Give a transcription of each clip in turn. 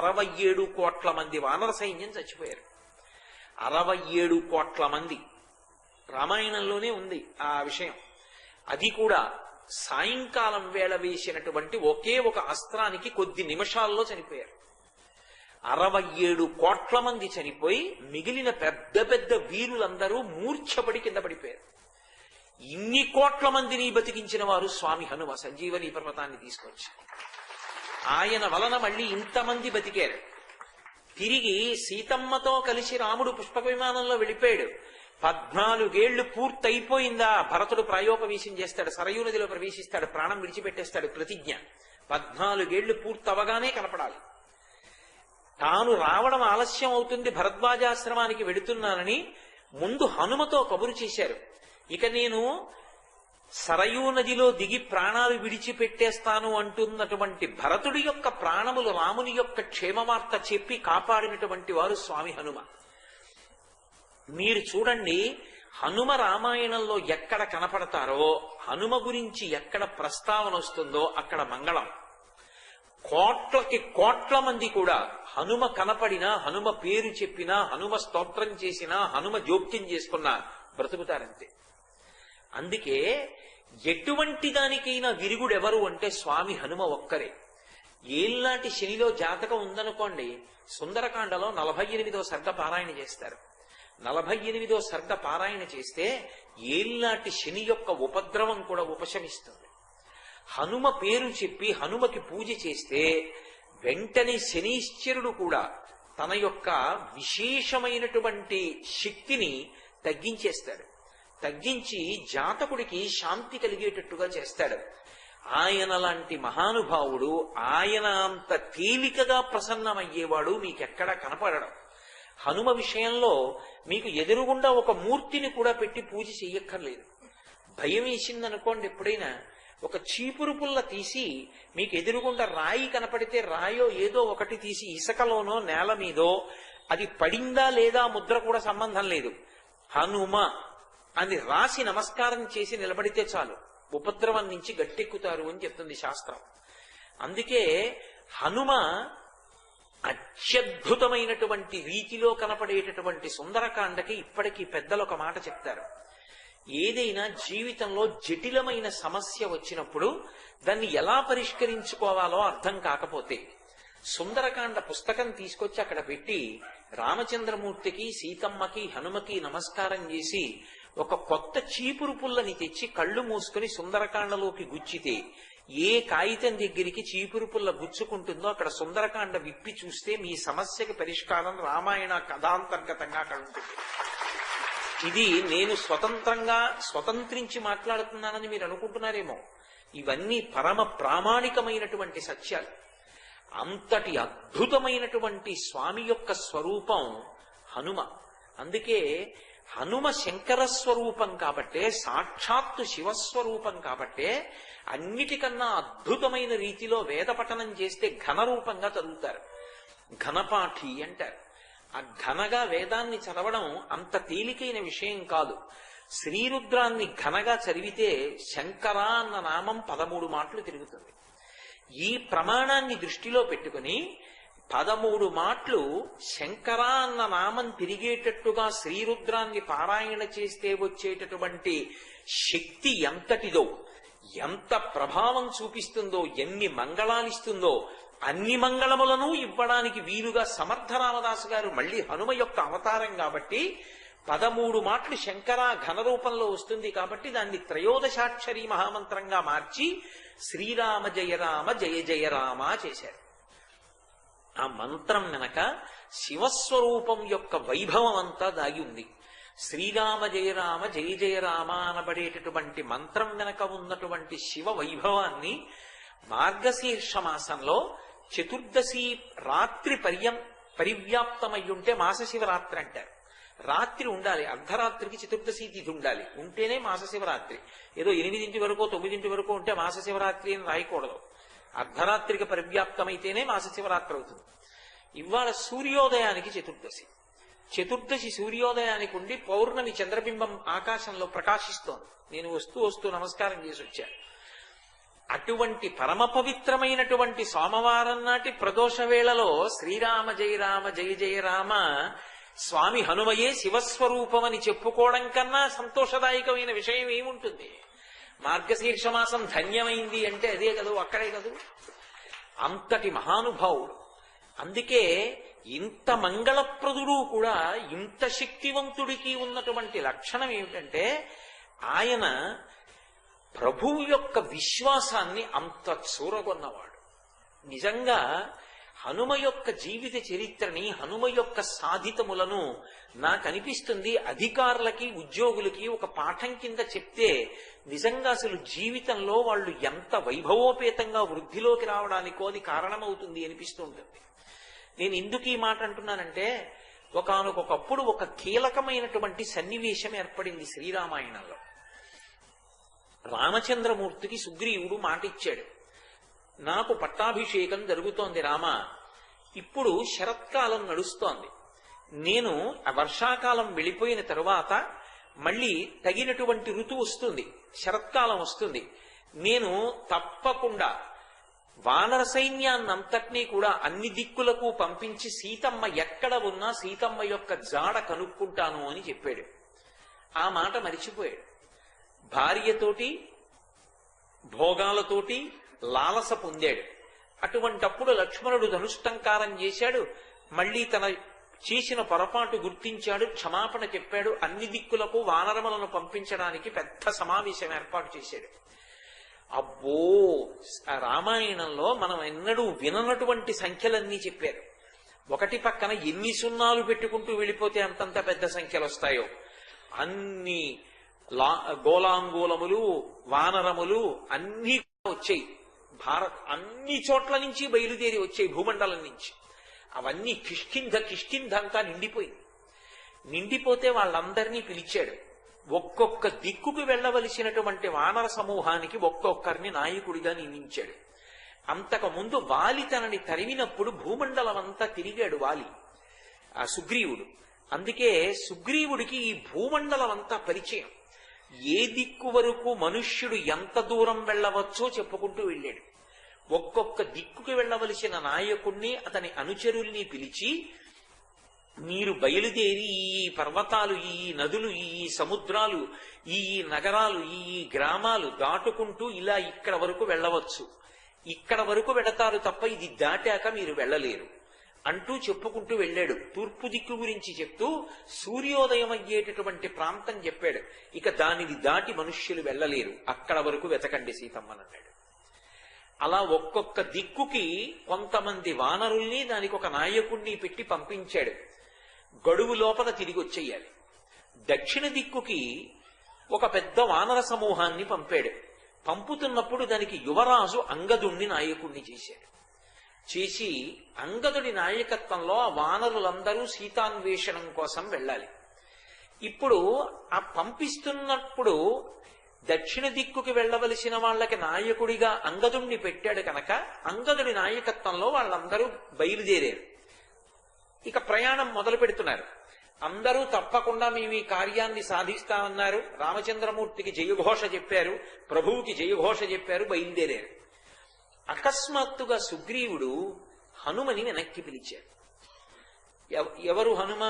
67 కోట్ల మంది వానర సైన్యం చచ్చిపోయారు. 67 కోట్ల మంది. రామాయణంలోనే ఉంది ఆ విషయం. అది కూడా సాయంకాలం వేళ వేసినటువంటి ఒకే ఒక అస్త్రానికి కొద్ది నిమిషాల్లో చనిపోయారు. 67 కోట్ల మంది చనిపోయి మిగిలిన పెద్ద పెద్ద వీరులందరూ మూర్ఛపడి కింద పడిపోయారు. ఇన్ని కోట్ల మందిని బతికించిన వారు స్వామి హనుమ. సంజీవని పర్వతాన్ని తీసుకొచ్చి ఆయన వలన మళ్ళీ ఇంతమంది బతికారు. తిరిగి సీతమ్మతో కలిసి రాముడు పుష్పక విమానంలో వెళ్ళిపోయాడు. 14 ఏళ్లు పూర్తయిపోయిందా భరతుడు ప్రాయోపవేశం చేస్తాడు, సరయూ నదిలో ప్రవేశిస్తాడు, ప్రాణం విడిచిపెట్టేస్తాడు. ప్రతిజ్ఞ 14 ఏళ్లు పూర్తవగానే కనపడాలి. తాను రావడం ఆలస్యం అవుతుంది, భరద్వాజాశ్రమానికి వెడుతున్నానని ముందు హనుమతో కబురు చేశారు. ఇక నేను సరయూ నదిలో దిగి ప్రాణాలు విడిచిపెట్టేస్తాను అంటున్నటువంటి భరతుడి యొక్క ప్రాణములు రాముని యొక్క క్షేమవార్త చెప్పి కాపాడినటువంటి వారు స్వామి హనుమ. మీరు చూడండి, హనుమ రామాయణంలో ఎక్కడ కనపడతారో, హనుమ గురించి ఎక్కడ ప్రస్తావన వస్తుందో అక్కడ మంగళం. కోట్లకి కోట్ల మంది కూడా హనుమ కనపడినా, హనుమ పేరు చెప్పినా, హనుమ స్తోత్రం చేసినా, హనుమ జోక్యం చేసుకున్నా బ్రతుకుతారంతే. అందుకే ఎటువంటి దానికైనా విరుగుడెవరు అంటే స్వామి హనుమ ఒక్కరే. ఏళ్ళనాటి శనిలో జాతకం ఉందనుకోండి, సుందరకాండలో 48వ సర్గ పారాయణ చేస్తారు. 48వ సర్గ పారాయణ చేస్తే ఏళ్ళనాటి శని యొక్క ఉపద్రవం కూడా ఉపశమిస్తుంది. హనుమ పేరు చెప్పి హనుమకి పూజ చేస్తే వెంటనే శనీశ్వరుడు కూడా తన యొక్క విశేషమైనటువంటి శక్తిని తగ్గించేస్తాడు. తగ్గించి జాతకుడికి శాంతి కలిగేటట్టుగా చేస్తాడు. ఆయన లాంటి మహానుభావుడు, ఆయన అంత తేలికగా ప్రసన్నమయ్యేవాడు మీకెక్కడా కనపడడం. హనుమ విషయంలో మీకు ఎదురుగుండా ఒక మూర్తిని కూడా పెట్టి పూజ చెయ్యక్కర్లేదు. భయం వేసిందనుకోండి, ఎప్పుడైనా ఒక చీపురు పుల్ల తీసి మీకు ఎదురుగుండా రాయి కనపడితే రాయో ఏదో ఒకటి తీసి ఇసుకలోనో నేల మీదో అది పడిందా లేదా ముద్ర కూడా సంబంధం లేదు, హనుమ అని రాసి నమస్కారం చేసి నిలబడితే చాలు, ఉపద్రవం నుంచి గట్టెక్కుతారు అని చెప్తుంది శాస్త్రం. అందుకే హనుమ అత్యద్భుతమైనటువంటి రీతిలో కనపడేటటువంటి సుందరకాండకి ఇప్పటికీ పెద్దలు ఒక మాట చెప్తారు. ఏదైనా జీవితంలో జటిలమైన సమస్య వచ్చినప్పుడు దాన్ని ఎలా పరిష్కరించుకోవాలో అర్థం కాకపోతే సుందరకాండ పుస్తకం తీసుకొచ్చి అక్కడ పెట్టి రామచంద్రమూర్తికి, సీతమ్మకి, హనుమకి నమస్కారం చేసి ఒక కొత్త చీపురు పుల్లని తెచ్చి కళ్ళు మూసుకుని సుందరకాండలోకి గుచ్చితే ఏ కాగితం దగ్గరికి చీపురు పుల్ల గుచ్చుకుంటుందో అక్కడ సుందరకాండ విప్పి చూస్తే మీ సమస్యకి పరిష్కారం రామాయణ కథాంతర్గతంగా అక్కడ ఉంటుంది. ఇది నేను స్వతంత్రించి మాట్లాడుతున్నానని మీరు అనుకుంటున్నారేమో. ఇవన్నీ పరమ ప్రామాణికమైనటువంటి సత్యాలు. అంతటి అద్భుతమైనటువంటి స్వామి యొక్క స్వరూపం హనుమ. అందుకే హనుమ శంకర స్వరూపం కాబట్టే, సాక్షాత్తు శివస్వరూపం కాబట్టే అన్నిటికన్నా అద్భుతమైన రీతిలో వేద పఠనం చేస్తే ఘనరూపంగా చదువుతారు. ఘనపాఠి అంటారు. ఆ ఘనగా వేదాన్ని చదవడం అంత తేలికైన విషయం కాదు. శ్రీరుద్రాన్ని ఘనగా చదివితే శంకర అన్న నామం 13 మాటలు తిరుగుతుంది. ఈ ప్రమాణాన్ని దృష్టిలో పెట్టుకుని 13 మాటలు శంకర అన్న నామం తిరిగేటట్టుగా శ్రీరుద్రాన్ని పారాయణ చేస్తే వచ్చేటటువంటి శక్తి ఎంతటిదో, ఎంత ప్రభావం చూపిస్తుందో, ఎన్ని మంగళాలిస్తుందో, అన్ని మంగళములను ఇవ్వడానికి వీలుగా సమర్థ రామదాసు గారు మళ్ళీ హనుమ యొక్క అవతారం కాబట్టి 13 మాటలు శంకర ఘనరూపంలో వస్తుంది కాబట్టి దాన్ని త్రయోదశాక్షరి మహామంత్రంగా మార్చి శ్రీరామ జయ రామ జయ జయ రామ చేశారు. ఆ మంత్రం వెనక శివస్వరూపం యొక్క వైభవం అంతా దాగి ఉంది. శ్రీరామ జయ రామ జయ జయ రామ అనబడేటటువంటి మంత్రం వెనక ఉన్నటువంటి శివ వైభవాన్ని మార్గశీర్ష మాసంలో చతుర్దశి రాత్రి పరివ్యాప్తమయ్యుంటే మాసశివరాత్రి అంటారు. రాత్రి ఉండాలి, అర్ధరాత్రికి చతుర్దశి తిథి ఉండాలి, ఉంటేనే మాసశివరాత్రి. ఏదో 8 వరకు 9 వరకు ఉంటే మాసశివరాత్రి అని రాయకూడదు. అర్ధరాత్రికి పరివ్యాప్తమైతేనే మాసశివరాత్రి అవుతుంది. ఇవాళ సూర్యోదయానికి చతుర్దశి. చతుర్దశి సూర్యోదయానికి ఉండి పౌర్ణమి చంద్రబింబం ఆకాశంలో ప్రకాశిస్తోంది. నేను వస్తూ నమస్కారం చేసి వచ్చా. అటువంటి పరమ పవిత్రమైనటువంటి సోమవారం నాటి ప్రదోష వేళలో శ్రీరామ జయ రామ జయ జయ రామ స్వామి హనుమయే శివస్వరూపమని చెప్పుకోవడం కన్నా సంతోషదాయకమైన విషయం ఏముంటుంది? మార్గశీర్ష మాసం ధన్యమైంది అంటే అదే కదూ, అక్కడే కదూ. అంతటి మహానుభావుడు. అందుకే ఇంత మంగళప్రదుడు కూడా ఇంత శక్తివంతుడికి ఉన్నటువంటి లక్షణం ఏమిటంటే ఆయన ప్రభువు యొక్క విశ్వాసాన్ని అంత చూరగొన్నవాడు. నిజంగా హనుమ యొక్క జీవిత చరిత్రని, హనుమ యొక్క సాధితములను నాకు అనిపిస్తుంది అధికారులకి ఉద్యోగులకి ఒక పాఠం కింద చెప్తే నిజంగా అసలు జీవితంలో వాళ్ళు ఎంత వైభవోపేతంగా వృద్ధిలోకి రావడానికో అది కారణమవుతుంది అనిపిస్తూ ఉంటుంది. నేను ఎందుకు ఈ మాట అంటున్నానంటే ఒకానొకప్పుడు ఒక కీలకమైనటువంటి సన్నివేశం ఏర్పడింది శ్రీరామాయణంలో. రామచంద్రమూర్తికి సుగ్రీవుడు మాటిచ్చాడు, నాకు పట్టాభిషేకం జరుగుతోంది రామ, ఇప్పుడు శరత్కాలం నడుస్తోంది, నేను వర్షాకాలం వెళ్ళిపోయిన తరువాత మళ్ళీ తగినటువంటి ఋతువు వస్తుంది, శరత్కాలం వస్తుంది, నేను తప్పకుండా వానర సైన్యాన్నంతటినీ కూడా అన్ని దిక్కులకు పంపించి సీతమ్మ ఎక్కడ ఉన్నా సీతమ్మ యొక్క జాడ కనుక్కుంటాను అని చెప్పాడు. ఆ మాట మరిచిపోయాడు. భార్యతోటి భోగాలతోటి లాలస పొందాడు. అటువంటప్పుడు లక్ష్మణుడు ధనుష్టంకారం చేశాడు. మళ్ళీ తన చేసిన పొరపాటు గుర్తించాడు, క్షమాపణ చెప్పాడు. అన్ని దిక్కులకు వానరములను పంపించడానికి పెద్ద సమావేశం ఏర్పాటు చేశాడు. అబ్బో, రామాయణంలో మనం ఎన్నడూ విననటువంటి సంఖ్యలన్నీ చెప్పారు. ఒకటి పక్కన ఎన్ని సున్నాలు పెట్టుకుంటూ వెళ్ళిపోతే అంతంత పెద్ద సంఖ్యలు వస్తాయో అన్ని గోలాంగూలములు వానరములు అన్నీ వచ్చాయి. అన్ని చోట్ల నుంచి బయలుదేరి వచ్చాయి, భూమండలం నుంచి. అవన్నీ కిష్కింధ అంతా నిండిపోయింది. నిండిపోతే వాళ్ళందరినీ పిలిచాడు. ఒక్కొక్క దిక్కుకు వెళ్ళవలసినటువంటి వానర సమూహానికి ఒక్కొక్కరిని నాయకుడిగా నియమించాడు. అంతకుముందు వాలి తనని తరిమినప్పుడు భూమండలం అంతా తిరిగాడు వాలి, ఆ సుగ్రీవుడు. అందుకే సుగ్రీవుడికి ఈ భూమండలం అంతా పరిచయం. ఏ దిక్కు వరకు మనుష్యుడు ఎంత దూరం వెళ్ళవచ్చో చెప్పుకుంటూ వెళ్ళాడు. ఒక్కొక్క దిక్కుకు వెళ్ళవలసిన నాయకుణ్ణి అతని అనుచరుల్ని పిలిచి, మీరు బయలుదేరి ఈ పర్వతాలు, ఈ నదులు, ఈ సముద్రాలు, ఈ నగరాలు, ఈ గ్రామాలు దాటుకుంటూ ఇలా ఇక్కడ వరకు వెళ్ళవచ్చు, ఇక్కడ వరకు వెడతారు తప్ప ఇది దాటాక మీరు వెళ్ళలేరు అంటూ చెప్పుకుంటూ వెళ్ళాడు. తూర్పు దిక్కు గురించి చెప్తూ సూర్యోదయం అయ్యేటటువంటి ప్రాంతం చెప్పాడు. ఇక దానిని దాటి మనుష్యులు వెళ్ళలేరు, అక్కడ వరకు వెతకండి సీతమ్మనన్నాడు. అలా ఒక్కొక్క దిక్కుకి కొంతమంది వానరుల్ని, దానికి ఒక నాయకుణ్ణి పెట్టి పంపించాడు. గడువు లోపల తిరిగి వచ్చేయాలి. దక్షిణ దిక్కుకి ఒక పెద్ద వానర సమూహాన్ని పంపాడు. పంపుతున్నప్పుడు దానికి యువరాజు అంగదుణ్ణి నాయకుణ్ణి చేశాడు. చేసి అంగదుడి నాయకత్వంలో ఆ వానరులందరూ సీతాన్వేషణం కోసం వెళ్ళాలి. ఇప్పుడు ఆ పంపిస్తున్నప్పుడు దక్షిణ దిక్కుకి వెళ్ళవలసిన వాళ్ళకి నాయకుడిగా అంగదుణ్ణి పెట్టాడు కనుక అంగదుడి నాయకత్వంలో వాళ్ళందరూ బయలుదేరారు. ఇక ప్రయాణం మొదలు పెడుతున్నారు. అందరూ తప్పకుండా మేము ఈ కార్యాన్ని సాధిస్తామన్నారు. రామచంద్రమూర్తికి జయఘోష చెప్పారు, ప్రభువుకి జయఘోష చెప్పారు, బయలుదేరారు. అకస్మాత్తుగా సుగ్రీవుడు హనుమని వెనక్కి పిలిచాడు. ఎవరు హనుమ?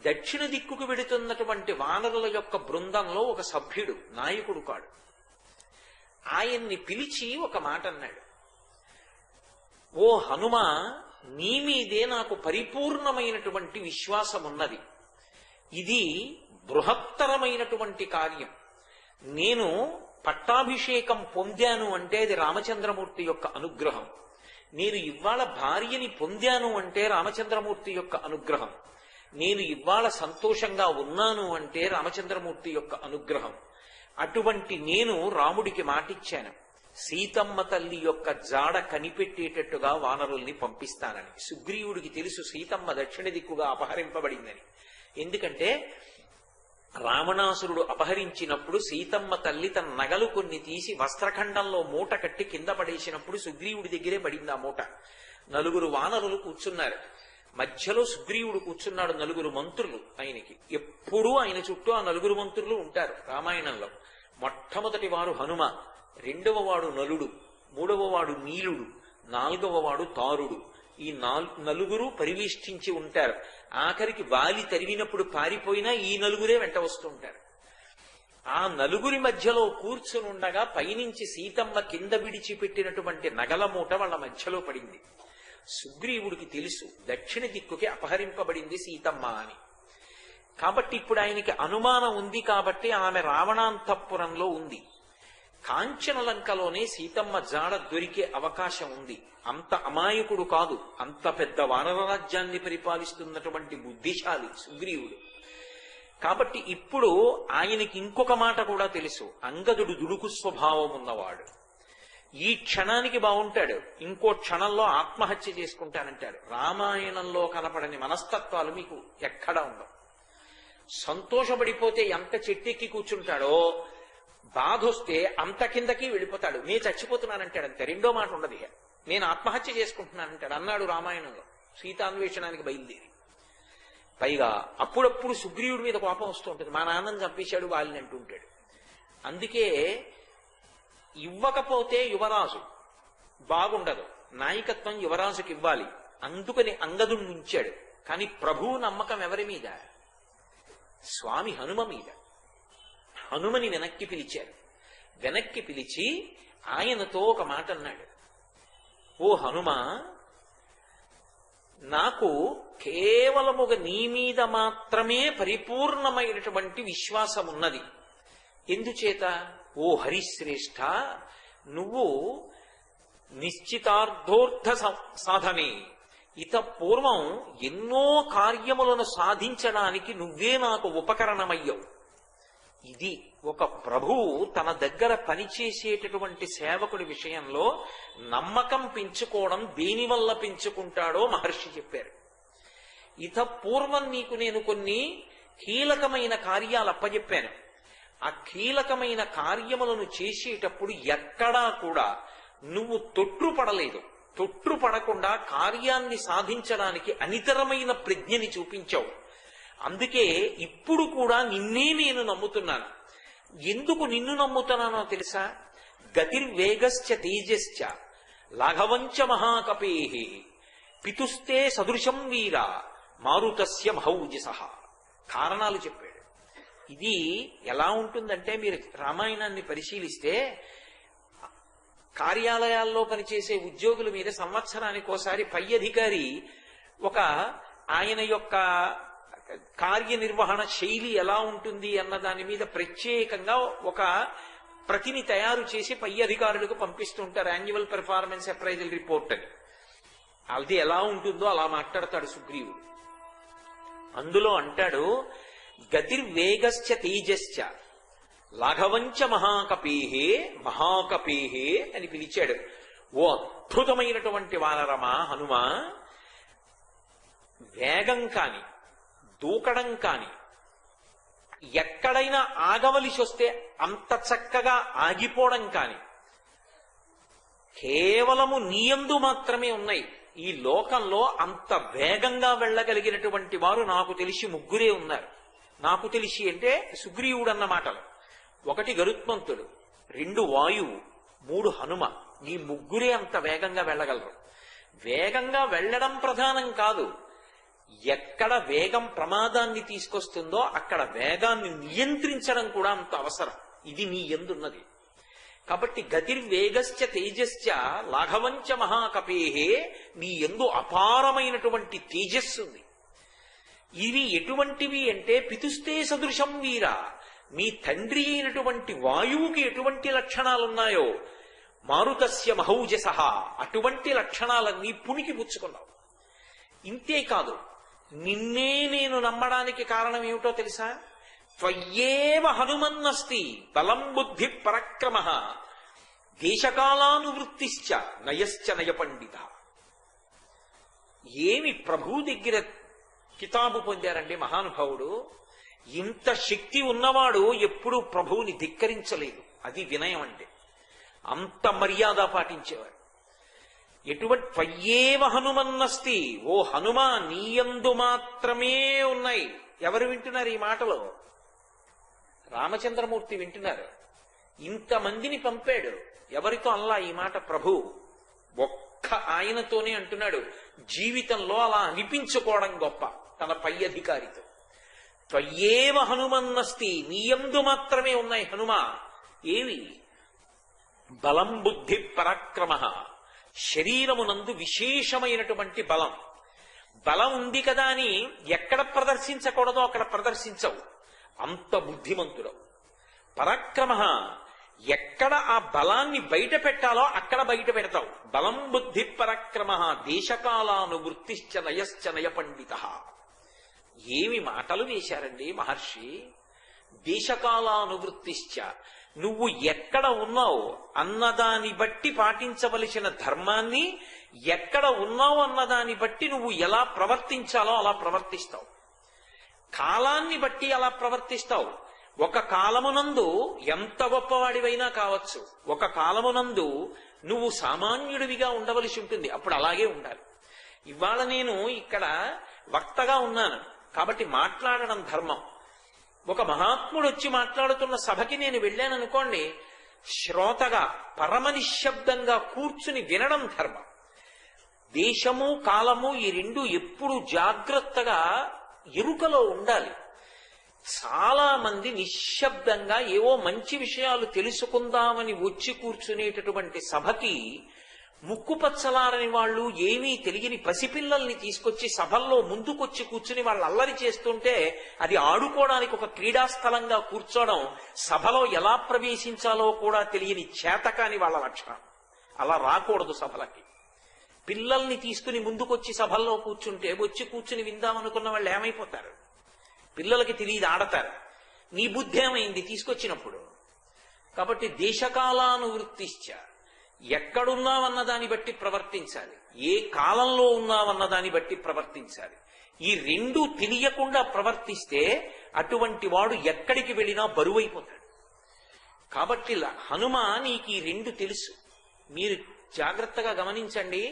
దక్షిణ దిక్కుకు వెడుతున్నటువంటి వానరుల యొక్క బృందంలో ఒక సభ్యుడు, నాయకుడు కాడు. ఆయన్ని పిలిచి ఒక మాట అన్నాడు. ఓ హనుమ, నీ మీదే నాకు పరిపూర్ణమైనటువంటి విశ్వాసం ఉన్నది. ఇది బృహత్తరమైనటువంటి కార్యం. నేను పట్టాభిషేకం పొందాను అంటే అది రామచంద్రమూర్తి యొక్క అనుగ్రహం. నేను ఇవాళ భార్యని పొందాను అంటే రామచంద్రమూర్తి యొక్క అనుగ్రహం. నేను ఇవాళ సంతోషంగా ఉన్నాను అంటే రామచంద్రమూర్తి యొక్క అనుగ్రహం. అటువంటి నేను రాముడికి మాటిచ్చాను, సీతమ్మ తల్లి యొక్క జాడ కనిపెట్టేటట్టుగా వానరుల్ని పంపిస్తానని. సుగ్రీవుడికి తెలుసు సీతమ్మ దక్షిణ దిక్కుగా అపహరింపబడిందని. ఎందుకంటే రావణాసురుడు అపహరించినప్పుడు సీతమ్మ తల్లి తన నగలు కొన్ని తీసి వస్త్రఖండంలో మూట కట్టి కింద పడేసినప్పుడు సుగ్రీవుడి దగ్గరే పడింది ఆ మూట. 4 వానరులు కూర్చున్నారు. మధ్యలో సుగ్రీవుడు కూర్చున్నాడు. 4 మంత్రులు ఆయనకి. ఎప్పుడూ ఆయన చుట్టూ ఆ 4 మంత్రులు ఉంటారు రామాయణంలో. మొట్టమొదటి వారు హనుమ, రెండవ వాడు నలుడు, మూడవవాడు నీలుడు, నాలుగవవాడు తారుడు. ఈ నలుగురు పరివేష్టించి ఉంటారు. ఆఖరికి వాలి తరివినప్పుడు పారిపోయినా ఈ నలుగురే వెంట వస్తూ ఉంటారు. ఆ నలుగురి మధ్యలో కూర్చుని ఉండగా పైనుంచి సీతమ్మ కింద విడిచిపెట్టినటువంటి నగల మూట వాళ్ళ మధ్యలో పడింది. సుగ్రీవుడికి తెలుసు దక్షిణ దిక్కుకి అపహరింపబడింది సీతమ్మ అని. కాబట్టి ఇప్పుడు ఆయనకి అనుమానం ఉంది. కాబట్టి ఆమె రావణాంతఃపురంలో ఉంది. కాంచనలంకలోనే సీతమ్మ జాడ దొరికే అవకాశం ఉంది. అంత అమాయకుడు కాదు, అంత పెద్ద వానర రాజ్యాన్ని పరిపాలిస్తున్నటువంటి బుద్ధిశాలి సుగ్రీవుడు. కాబట్టి ఇప్పుడు ఆయనకి ఇంకొక మాట కూడా తెలుసు, అంగదుడు దుడుకు స్వభావం ఉన్నవాడు. ఈ క్షణానికి బాగుంటాడు, ఇంకో క్షణంలో ఆత్మహత్య చేసుకుంటానంటాడు. రామాయణంలో కనపడని మనస్తత్వాలు మీకు ఎక్కడా ఉండవు. సంతోషపడిపోతే ఎంత చెట్టెక్కి కూర్చుంటాడో, బాధ వస్తే అంత కిందకి వెళ్ళిపోతాడు. నేను చచ్చిపోతున్నానంటాడు అంతే, రెండో మాట ఉండదు. నేను ఆత్మహత్య చేసుకుంటున్నానంటాడు. అన్నాడు రామాయణంలో సీతాన్వేషణానికి బయలుదేరి. పైగా అప్పుడప్పుడు సుగ్రీవుడి మీద కోపం వస్తూ ఉంటుంది, మా నాన్నని చంపేశాడు వాళ్ళని అంటుంటాడు. అందుకే ఇవ్వకపోతే యువరాజు బాగుండదు, నాయకత్వం యువరాజుకి ఇవ్వాలి. అందుకని అంగదుణ్ణి ఉంచాడు. కానీ ప్రభువు నమ్మకం ఎవరి మీద? స్వామి హనుమ మీద. హనుమని వెనక్కి పిలిచారు. వెనక్కి పిలిచి ఆయనతో ఒక మాట అన్నాడు, ఓ హనుమ, నాకు కేవలముగా నీ మీద మాత్రమే పరిపూర్ణమైనటువంటి విశ్వాసం ఉన్నది. ఎందుచేత? ఓ హరిశ్రేష్ఠ, నువ్వు నిశ్చితార్థోర్థ సాధనే, ఇత పూర్వం ఎన్నో కార్యములను సాధించడానికి నువ్వే నాకు ఉపకరణమయ్యావు. ఇది ఒక ప్రభువు తన దగ్గర పనిచేసేటటువంటి సేవకుడి విషయంలో నమ్మకం పెంచుకోవడం దేనివల్ల పెంచుకుంటాడో మహర్షి చెప్పారు. ఇత పూర్వం నీకు నేను కొన్ని కీలకమైన కార్యాలు అప్పచెప్పాను. ఆ కీలకమైన కార్యములను చేసేటప్పుడు ఎక్కడా కూడా నువ్వు తొట్రుపడలేదు. తొట్రుపడకుండా కార్యాన్ని సాధించడానికి అనితరమైన ప్రజ్ఞని చూపించావు. అందుకే ఇప్పుడు కూడా నిన్నే నేను నమ్ముతున్నాను. ఎందుకు నిన్ను నమ్ముతున్నానో తెలుసా? గతిర్వేగశ్చ తేజశ్చ లాఘవంచ మహాకపేహి పితుస్తే సదృశం వీర మారుతస్య మహౌజసః. కారణాలు చెప్పాడు. ఇది ఎలా ఉంటుందంటే, మీరు రామాయణాన్ని పరిశీలిస్తే కార్యాలయాల్లో పనిచేసే ఉద్యోగుల మీద సంవత్సరానికి ఒకసారి పై అధికారి ఒక ఆయన యొక్క కార్యనిర్వహణ శైలి ఎలా ఉంటుంది అన్న దాని మీద ప్రత్యేకంగా ఒక ప్రతిని తయారు చేసి పై అధికారులకు పంపిస్తుంటారు. యాన్యువల్ పెర్ఫార్మెన్స్ అప్రైజల్ రిపోర్ట్ అని. అది ఎలా ఉంటుందో అలా మాట్లాడతాడు సుగ్రీవుడు. అందులో అంటాడు, గతిర్వేగశ్చ తేజశ్చ లాఘవంచ మహాకపేహే మహాకపేహే అని పిలిచాడు. ఓ అద్భుతమైనటువంటి వానరమా హనుమ, వేగం కాని దూకడం కాని, ఎక్కడైనా ఆగవలసి వస్తే అంత చక్కగా ఆగిపోవడం కాని కేవలము నీయందు మాత్రమే ఉన్నాయి. ఈ లోకంలో అంత వేగంగా వెళ్ళగలిగినటువంటి వారు నాకు తెలిసి ముగ్గురే ఉన్నారు. నాకు తెలిసి అంటే సుగ్రీవుడు అన్న మాటలు. ఒకటి గరుత్మంతుడు, రెండు వాయువు, మూడు హనుమ. ఈ ముగ్గురే అంత వేగంగా వెళ్ళగలరు. వేగంగా వెళ్ళడం ప్రధానం కాదు, ఎక్కడ వేగం ప్రమాదాన్ని తీసుకొస్తుందో అక్కడ వేగాన్ని నియంత్రించడం కూడా అంత అవసరం. ఇది నీ యందున్నది. కాబట్టి గతిర్వేగశ్చ తేజశ్చ లాఘవంచ మహాకపేహే, నీ యందు అపారమైనటువంటి తేజస్సు ఉంది. ఇవి ఎటువంటివి అంటే పితుస్తే సదృశం వీర, మీ తండ్రి అయినటువంటి వాయువుకి ఎటువంటి లక్షణాలున్నాయో మారుతస్య మహౌజసః, అటువంటి లక్షణాలన్నీ పుణికి పుచ్చుకున్నావు. ఇంతేకాదు, నిన్నే నేను నమ్మడానికి కారణం ఏమిటో తెలుసా? త్వయ్యేవ హనుమన్నస్తి బలం బుద్ధి పరక్రమ దేశకాలానువృత్తిశ్చ నయశ్చ నయ పండిత. ఏమి ప్రభు దగ్గర కితాబు పొందారండి మహానుభావుడు. ఇంత శక్తి ఉన్నవాడు ఎప్పుడూ ప్రభువుని ధిక్కరించలేదు. అది వినయం అంటే. అంత మర్యాద పాటించేవాడు. ఎటువంటి త్వయ్యేవ హనుమన్నస్తి, ఓ హనుమ నీయందు మాత్రమే ఉన్నాయి. ఎవరు వింటున్నారు ఈ మాటలో? రామచంద్రమూర్తి వింటున్నారు. ఇంతమందిని పంపాడు, ఎవరితో అల్లా ఈ మాట ప్రభు ఒక్క ఆయనతోనే అంటున్నాడు. జీవితంలో అలా అనిపించుకోవడం గొప్ప తన పై అధికారితో. త్వయ్యేవ హనుమన్నస్తి, నీయందు మాత్రమే ఉన్నాయి హనుమ. ఏవి? బలం బుద్ధి పరాక్రమ, శరీరమునందు విశేషమైనటువంటి బలం. బలం ఉంది కదా అని ఎక్కడ ప్రదర్శించకూడదో అక్కడ ప్రదర్శించవు, అంత బుద్ధిమంతుడు. పరాక్రమ, ఎక్కడ ఆ బలాన్ని బయట పెట్టాలో అక్కడ బయట పెడతావు. బలం బుద్ధి పరాక్రమ దేశకాలానువృత్తిశ్చ నయశ్చ నయ పండిత. ఏమి మాటలు వేశారండి మహర్షి. దేశకాలానువృత్తిశ్చ, నువ్వు ఎక్కడ ఉన్నావు అన్నదాన్ని బట్టి పాటించవలసిన ధర్మాన్ని, ఎక్కడ ఉన్నావు అన్నదాన్ని బట్టి నువ్వు ఎలా ప్రవర్తించాలో అలా ప్రవర్తిస్తావు. కాలాన్ని బట్టి అలా ప్రవర్తిస్తావు. ఒక కాలమునందు ఎంత గొప్పవాడివైనా కావచ్చు, ఒక కాలమునందు నువ్వు సామాన్యుడివిగా ఉండవలసి ఉంటుంది, అప్పుడు అలాగే ఉండాలి. ఇవాళ నేను ఇక్కడ వక్తగా ఉన్నాను కాబట్టి మాట్లాడడం ధర్మం. ఒక మహాత్ముడు వచ్చి మాట్లాడుతున్న సభకి నేను వెళ్ళాననుకోండి, శ్రోతగా పరమ నిశ్శబ్దంగా కూర్చుని వినడం ధర్మం. దేశము కాలము ఈ రెండు ఎప్పుడు జాగ్రత్తగా ఎరుకలో ఉండాలి. చాలా మంది నిశ్శబ్దంగా ఏవో మంచి విషయాలు తెలుసుకుందామని వచ్చి కూర్చునేటటువంటి సభకి ముక్కుపచ్చలారని వాళ్ళు, ఏమీ తెలియని పసిపిల్లల్ని తీసుకొచ్చి సభల్లో ముందుకొచ్చి కూర్చుని వాళ్ళు అల్లరి చేస్తుంటే అది ఆడుకోవడానికి ఒక క్రీడాస్థలంగా కూర్చోవడం, సభలో ఎలా ప్రవేశించాలో కూడా తెలియని చేతకాని వాళ్ళ లక్షణం. అలా రాకూడదు సభలకి. పిల్లల్ని తీసుకుని ముందుకొచ్చి సభల్లో కూర్చుంటే వచ్చి కూర్చుని విందామనుకున్న వాళ్ళు ఏమైపోతారు? పిల్లలకి తెలియదు, ఆడతారు. నీ బుద్ధి ఏమైంది తీసుకొచ్చినప్పుడు? కాబట్టి దేశకాలానువృత్తిశ్చ, ఎక్కడున్నావన్న దాన్ని బట్టి ప్రవర్తించాలి, ఏ కాలంలో ఉన్నావన్న దాన్ని బట్టి ప్రవర్తించాలి. ఈ రెండూ తెలియకుండా ప్రవర్తిస్తే అటువంటి వాడు ఎక్కడికి వెళ్ళినా బరువైపోతాడు. కాబట్టి హనుమ నీకు ఈ రెండు తెలుసు. మీరు జాగ్రత్తగా గమనించండి,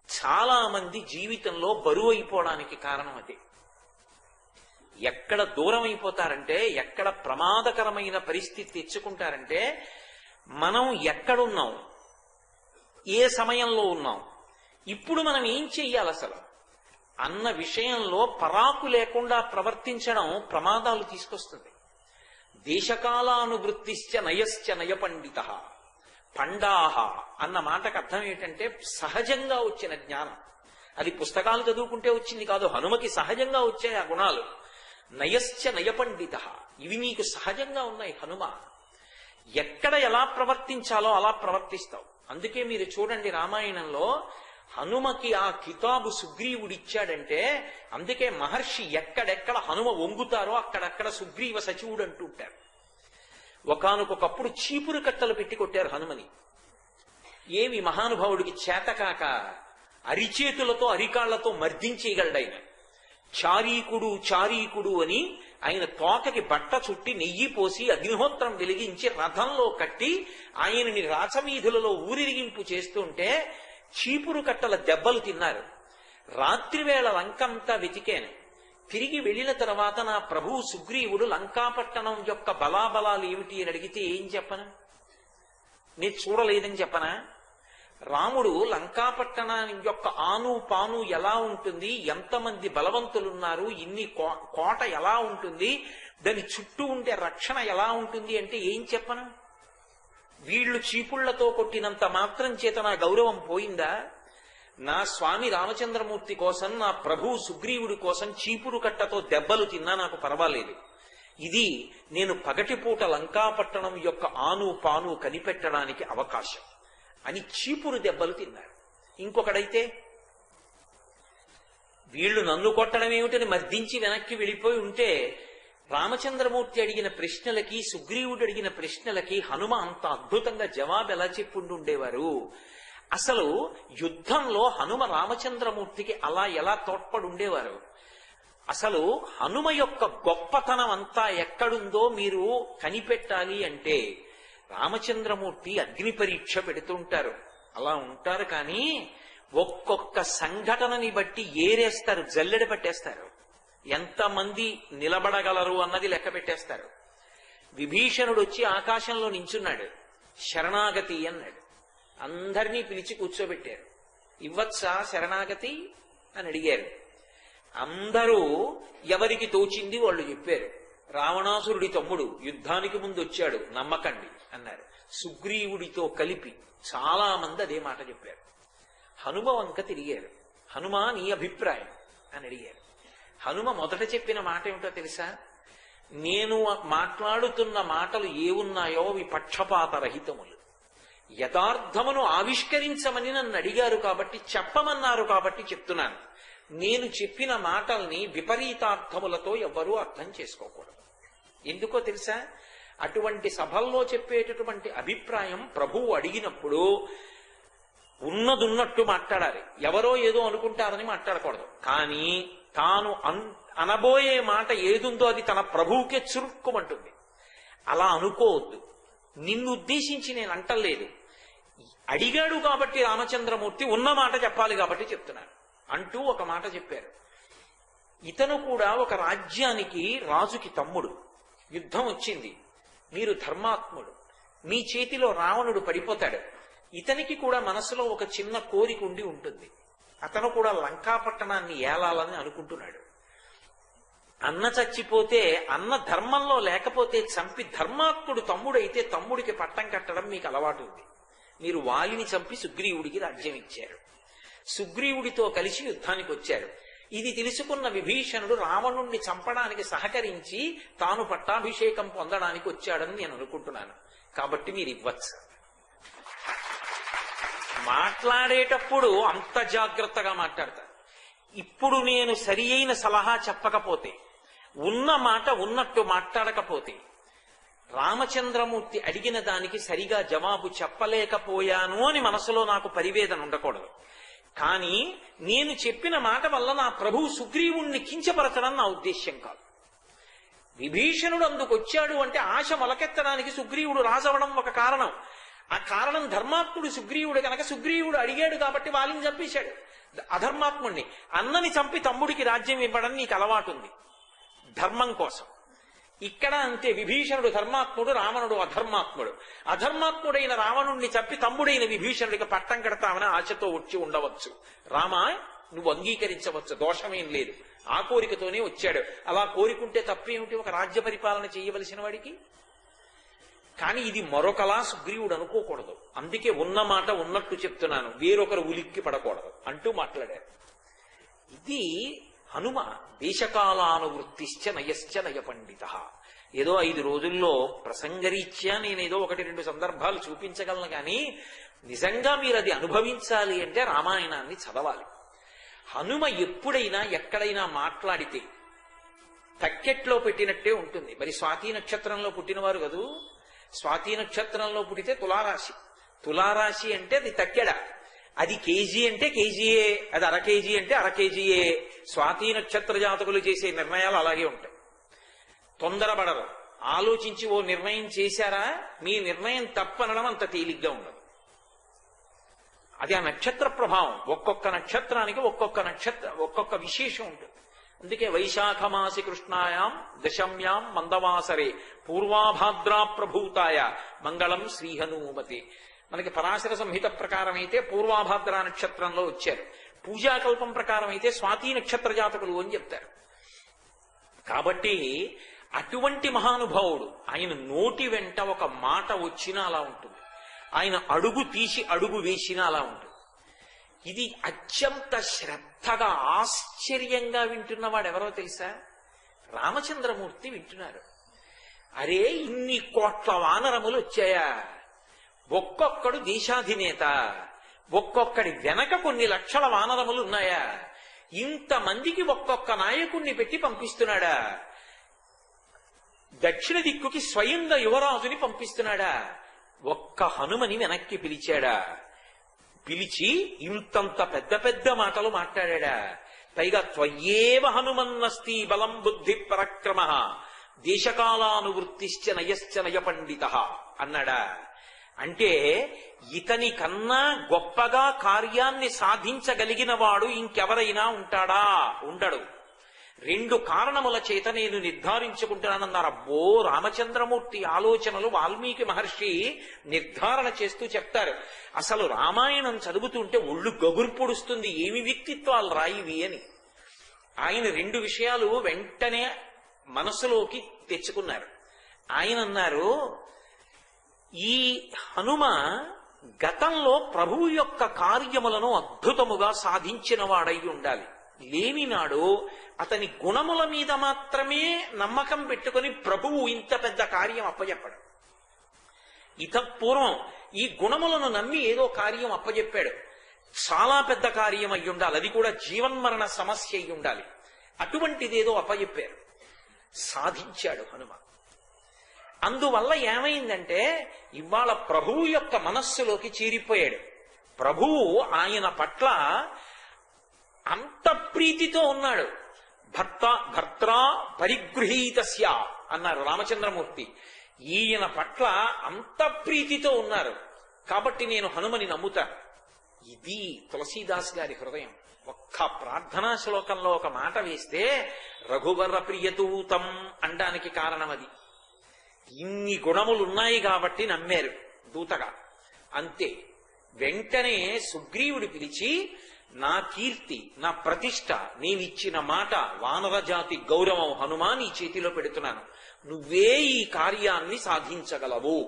చాలా మంది జీవితంలో బరువైపోవడానికి కారణం అదే. ఎక్కడ దూరం అయిపోతారంటే, ఎక్కడ ప్రమాదకరమైన పరిస్థితి తెచ్చుకుంటారంటే, మనం ఎక్కడున్నాం, ఏ సమయంలో ఉన్నాం, ఇప్పుడు మనం ఏం చెయ్యాలి అసలు అన్న విషయంలో పరాకు లేకుండా ప్రవర్తించడం ప్రమాదాలు తీసుకొస్తుంది. దేశకాలానువృత్తిశ్చ నయశ్చ నయ పండిత. పండాహ అన్న మాటకు అర్థం ఏంటంటే సహజంగా వచ్చిన జ్ఞానం. అది పుస్తకాలు చదువుకుంటే వచ్చింది కాదు, హనుమకి సహజంగా వచ్చాయి ఆ గుణాలు. నయశ్చ నయ పండిత, ఇవి నీకు సహజంగా ఉన్నాయి హనుమ. ఎక్కడ ఎలా ప్రవర్తించాలో అలా ప్రవర్తిస్తావు. అందుకే మీరు చూడండి, రామాయణంలో హనుమకి ఆ కితాబు సుగ్రీవుడిచ్చాడంటే, అందుకే మహర్షి ఎక్కడెక్కడ హనుమ వంగుతారో అక్కడక్కడ సుగ్రీవ సచివుడు అంటుంటారు. ఒకానొకప్పుడు చీపురు కట్టలు పెట్టి కొట్టారు హనుమని. ఏమి మహానుభావుడికి చేతకాక అరిచేతులతో అరికాళ్లతో మర్దించేయగలడాయన. చారీకుడు చారీకుడు అని ఆయన తోకకి బట్ట చుట్టి నెయ్యి పోసి అగ్నిహోత్రం వెలిగించి రథంలో కట్టి ఆయనని రాచవీధులలో ఊరిరిగింపు చేస్తుంటే చీపురు కట్టల దెబ్బలు తిన్నారు. రాత్రివేళ లంకంతా వెతికాను. తిరిగి వెళ్ళిన తర్వాత నా ప్రభువు సుగ్రీవుడు లంకాపట్టణం యొక్క బలాబలాలు ఏమిటి అని అడిగితే ఏం చెప్పను? నేను చూడలేదని చెప్పనా? రాముడు లంకాపట్టణం యొక్క ఆను పాను ఎలా ఉంటుంది, ఎంతమంది బలవంతులున్నారు, ఇన్ని కోట ఎలా ఉంటుంది, దాని చుట్టూ ఉండే రక్షణ ఎలా ఉంటుంది అంటే ఏం చెప్పను? వీళ్లు చీపుళ్లతో కొట్టినంత మాత్రం చేత నా గౌరవం పోయిందా? నా స్వామి రామచంద్రమూర్తి కోసం, నా ప్రభువు సుగ్రీవుడి కోసం చీపురు కట్టతో దెబ్బలు తిన్నా నాకు పర్వాలేదు. ఇది నేను పగటిపూట లంకాపట్టణం యొక్క ఆను పాను కనిపెట్టడానికి అవకాశం అని చీపురు దెబ్బలు తిన్నారు. ఇంకొకడైతే వీళ్లు నన్ను కొట్టడం ఏమిటని మర్దించి వెనక్కి వెళ్ళిపోయి ఉంటే రామచంద్రమూర్తి అడిగిన ప్రశ్నలకి, సుగ్రీవుడు అడిగిన ప్రశ్నలకి హనుమ అంత అద్భుతంగా జవాబు ఎలా చెప్పుండుండేవారు. అసలు యుద్ధంలో హనుమ రామచంద్రమూర్తికి అలా ఎలా తోడ్పడి ఉండేవారు. అసలు హనుమ యొక్క గొప్పతనం అంతా ఎక్కడుందో మీరు కనిపెట్టాలి అంటే రామచంద్రమూర్తి అగ్ని పరీక్ష పెడుతుంటారు. అలా ఉంటారు, కానీ ఒక్కొక్క సంఘటనని బట్టి ఏరేస్తారు, జల్లెడ పట్టేస్తారు. ఎంతమంది నిలబడగలరు అన్నది లెక్క పెట్టేస్తారు. విభీషణుడు వచ్చి ఆకాశంలో నించున్నాడు. శరణాగతి అన్నాడు. అందరినీ పిలిచి కూర్చోబెట్టారు. ఇవ్వచ్చా శరణాగతి అని అడిగారు. అందరూ ఎవరికి తోచింది వాళ్ళు చెప్పారు. రావణాసురుడి తమ్ముడు యుద్ధానికి ముందు వచ్చాడు, నమ్మకండి అన్నారు. సుగ్రీవుడితో కలిపి చాలా మంది అదే మాట చెప్పారు. హనుమ వంక తిరిగారు. హనుమ నీ అభిప్రాయం అని అడిగారు. హనుమ మొదట చెప్పిన మాట ఏమిటో తెలుసా? నేను మాట్లాడుతున్న మాటలు ఏవున్నాయో అవి పక్షపాతరహితములు. యథార్థమును ఆవిష్కరించమని నన్ను అడిగారు కాబట్టి, చెప్పమన్నారు కాబట్టి చెప్తున్నాను. నేను చెప్పిన మాటల్ని విపరీతార్థములతో ఎవ్వరూ అర్థం చేసుకోకూడదు. ఎందుకో తెలుసా? అటువంటి సభల్లో చెప్పేటటువంటి అభిప్రాయం ప్రభువు అడిగినప్పుడు ఉన్నదున్నట్టు మాట్లాడాలి. ఎవరో ఏదో అనుకుంటారని మాట్లాడకూడదు. కానీ తాను అనబోయే మాట ఏదుందో అది తన ప్రభువుకే చురుక్కుమంటుంది. అలా అనుకోవద్దు. నిన్ను ఉద్దేశించి నేను అంటలేదు. అడిగాడు కాబట్టి రామచంద్రమూర్తి ఉన్న మాట చెప్పాలి కాబట్టి చెప్తున్నాను అంటూ ఒక మాట చెప్పారు. ఇతను కూడా ఒక రాజ్యానికి రాజుకి తమ్ముడు. యుద్ధం వచ్చింది, మీరు ధర్మాత్ముడు, మీ చేతిలో రావణుడు పడిపోతాడు. ఇతనికి కూడా మనసులో ఒక చిన్న కోరిక ఉండి ఉంటుంది. అతను కూడా లంకాపట్టణాన్ని ఏలాలని అనుకుంటున్నాడు. అన్న చచ్చిపోతే, అన్న ధర్మంలో లేకపోతే చంపి ధర్మాత్ముడు తమ్ముడైతే తమ్ముడికి పట్టం కట్టడం మీకు అలవాటు ఉంది. మీరు వాలిని చంపి సుగ్రీవుడికి రాజ్యం ఇచ్చారు. సుగ్రీవుడితో కలిసి యుద్ధానికి వచ్చారు. ఇది తెలుసుకున్న విభీషణుడు రావణుణ్ణి చంపడానికి సహకరించి తాను పట్టాభిషేకం పొందడానికి వచ్చాడని నేను అనుకుంటున్నాను. కాబట్టి మీరు ఇవ్వచ్చు. మాట్లాడేటప్పుడు అంత జాగ్రత్తగా మాట్లాడతారు. ఇప్పుడు నేను సరి అయిన సలహా చెప్పకపోతే, ఉన్న మాట ఉన్నట్టు మాట్లాడకపోతే, రామచంద్రమూర్తి అడిగిన దానికి సరిగా జవాబు చెప్పలేకపోయాను అని మనసులో నాకు పరివేదన ఉండకూడదు. కానీ నేను చెప్పిన మాట వల్ల నా ప్రభువు సుగ్రీవుణ్ణి కించపరచడం నా ఉద్దేశ్యం కాదు. విభీషణుడు అందుకొచ్చాడు అంటే ఆశ మొలకెత్తడానికి సుగ్రీవుడు రాజవడం ఒక కారణం. ఆ కారణం ధర్మాత్ముడు సుగ్రీవుడు కనుక సుగ్రీవుడు అడిగాడు కాబట్టి వాళ్ళని చంపేశాడు. అధర్మాత్ముడిని, అన్నని చంపి తమ్ముడికి రాజ్యం ఇవ్వడం నీకు అలవాటు ఉంది ధర్మం కోసం. ఇక్కడ అంతే. విభీషణుడు ధర్మాత్ముడు, రావణుడు అధర్మాత్ముడు. అధర్మాత్ముడైన రావణుణ్ణి చంపి తమ్ముడైన విభీషణుడికి పట్టం కడతామని ఆశతో వచ్చి ఉండవచ్చు. రామ నువ్వు అంగీకరించవచ్చు, దోషమేం లేదు. ఆ కోరికతోనే వచ్చాడు. అలా కోరికుంటే తప్పేమిటి ఒక రాజ్య పరిపాలన చేయవలసిన వాడికి? కానీ ఇది మరొకలా సుగ్రీవుడు అనుకోకూడదు. అందుకే ఉన్న మాట ఉన్నట్టు చెప్తున్నాను, వేరొకరు ఉలిక్కి పడకూడదు అంటూ మాట్లాడారు. ఇది హనుమ. దేశకాలానువృత్తిశ్చ నయశ్చ నయ పండిత. ఏదో 5 రోజుల్లో ప్రసంగరీత్యా నేనేదో 1-2 సందర్భాలు చూపించగలను. కానీ నిజంగా మీరు అది అనుభవించాలి అంటే రామాయణాన్ని చదవాలి. హనుమ ఎప్పుడైనా ఎక్కడైనా మాట్లాడితే తక్కెట్లో పెట్టినట్టే ఉంటుంది. మరి స్వాతి నక్షత్రంలో పుట్టినవారు కదూ. స్వాతి నక్షత్రంలో పుట్టితే తులారాశి. తులారాశి అంటే అది తక్కెడ. అది కేజీ అంటే కేజీయే, అది 1/2 కేజీ అంటే 1/2 కేజీయే. స్వాతి నక్షత్ర జాతకులు చేసే నిర్ణయాలు అలాగే ఉంటాయి. తొందరపడరు. ఆలోచించి ఓ నిర్ణయం చేశారా, మీ నిర్ణయం తప్పనడం అంత తేలిగ్గా ఉండదు. అది ఆ నక్షత్ర ప్రభావం. ఒక్కొక్క నక్షత్రానికి ఒక్కొక్క విశేషం ఉంటుంది. అందుకే వైశాఖమాసి కృష్ణాయాం దశమ్యాం మందవాసరే పూర్వాభాద్రా ప్రభూతాయ మంగళం శ్రీహనుమతి. మనకి పరాశర సంహిత ప్రకారం అయితే పూర్వాభాద్ర నక్షత్రంలో వచ్చారు. పూజాకల్పం ప్రకారం అయితే స్వాతి నక్షత్ర జాతకులు అని చెప్తారు. కాబట్టి అటువంటి మహానుభావుడు, ఆయన నోటి వెంట ఒక మాట వచ్చినా అలా ఉంటుంది. ఆయన అడుగు తీసి అడుగు వేసినా అలా ఉంటుంది. ఇది అత్యంత శ్రద్ధగా ఆశ్చర్యంగా వింటున్నవాడు ఎవరో తెలుసా? రామచంద్రమూర్తి వింటున్నారు. అరే, ఇన్ని కోట్ల వానరములు వచ్చాయా? ఒక్కొక్కడు దేశాధినేత, ఒక్కొక్కడి వెనక కొన్ని లక్షల వానరములు ఉన్నాయా? ఇంతమందికి ఒక్కొక్క నాయకుణ్ణి పెట్టి పంపిస్తున్నాడా? దక్షిణ దిక్కుకి స్వయంగా యువరాజుని పంపిస్తున్నాడా? ఒక్క హనుమని వెనక్కి పిలిచాడా? పిలిచి ఇంతంత పెద్ద పెద్ద మాటలు మాట్లాడా? పైగా త్వయ్యేవ హనుమన్నస్తి బలం బుద్ధి పరక్రమ దేశకాలానువృత్తిశ్చ నయశ్చ నయ పండిత అన్నాడా? అంటే ఇతని కన్నా గొప్పగా కార్యాన్ని సాధించగలిగిన వాడు ఇంకెవరైనా ఉంటాడా? ఉండడు. 2 కారణముల చేత నేను నిర్ధారించుకుంటున్నానన్నారు. అబ్బో, రామచంద్రమూర్తి ఆలోచనలు వాల్మీకి మహర్షి నిర్ధారణ చేస్తూ చెప్తారు. అసలు రామాయణం చదువుతుంటే ఒళ్ళు గగురు పొడుస్తుంది, ఏమి వ్యక్తిత్వాలు రాయివి అని. ఆయన 2 విషయాలు వెంటనే మనసులోకి తెచ్చుకున్నారు. ఆయన అన్నారు, ఈ హనుమ గతంలో ప్రభువు యొక్క కార్యములను అద్భుతముగా సాధించిన వాడై ఉండాలి. లేనినాడు అతని గుణముల మీద మాత్రమే నమ్మకం పెట్టుకుని ప్రభువు ఇంత పెద్ద కార్యం అప్పచెప్పాడు. ఇతపూర్వం ఈ గుణములను నమ్మి ఏదో కార్యం అప్పచెప్పాడు. చాలా పెద్ద కార్యం అయి ఉండాలి, అది కూడా జీవన్మరణ సమస్య అయి ఉండాలి. అటువంటిదేదో అప్పచెప్పారు, సాధించాడు హనుమ. అందువల్ల ఏమైందంటే ఇవాళ ప్రభువు యొక్క మనస్సులోకి చేరిపోయాడు. ప్రభువు ఆయన పట్ల అంత ప్రీతితో ఉన్నాడు. భర్త్రా పరిగృహీతస్య అన్నారు రామచంద్రమూర్తి. ఈయన పట్ల అంత ప్రీతితో ఉన్నారు కాబట్టి నేను హనుమని నమ్ముతాను. ఇది తులసీదాస్ గారి హృదయం. ఒక్క ప్రార్థనా శ్లోకంలో ఒక మాట వేస్తే రఘువర ప్రియతూతం అనడానికి కారణం అది. ఇన్ని గుణములున్నాయి కాబట్టి నమ్మారు దూతగా, అంతే. వెంటనే సుగ్రీవుడు పిలిచి, నా కీర్తి, నా ప్రతిష్ట, నేనిచ్చిన మాట, వానర జాతి గౌరవం హనుమా నీ చేతిలో పెడుతున్నాను, నువ్వే ఈ కార్యాన్ని సాధించగలవు.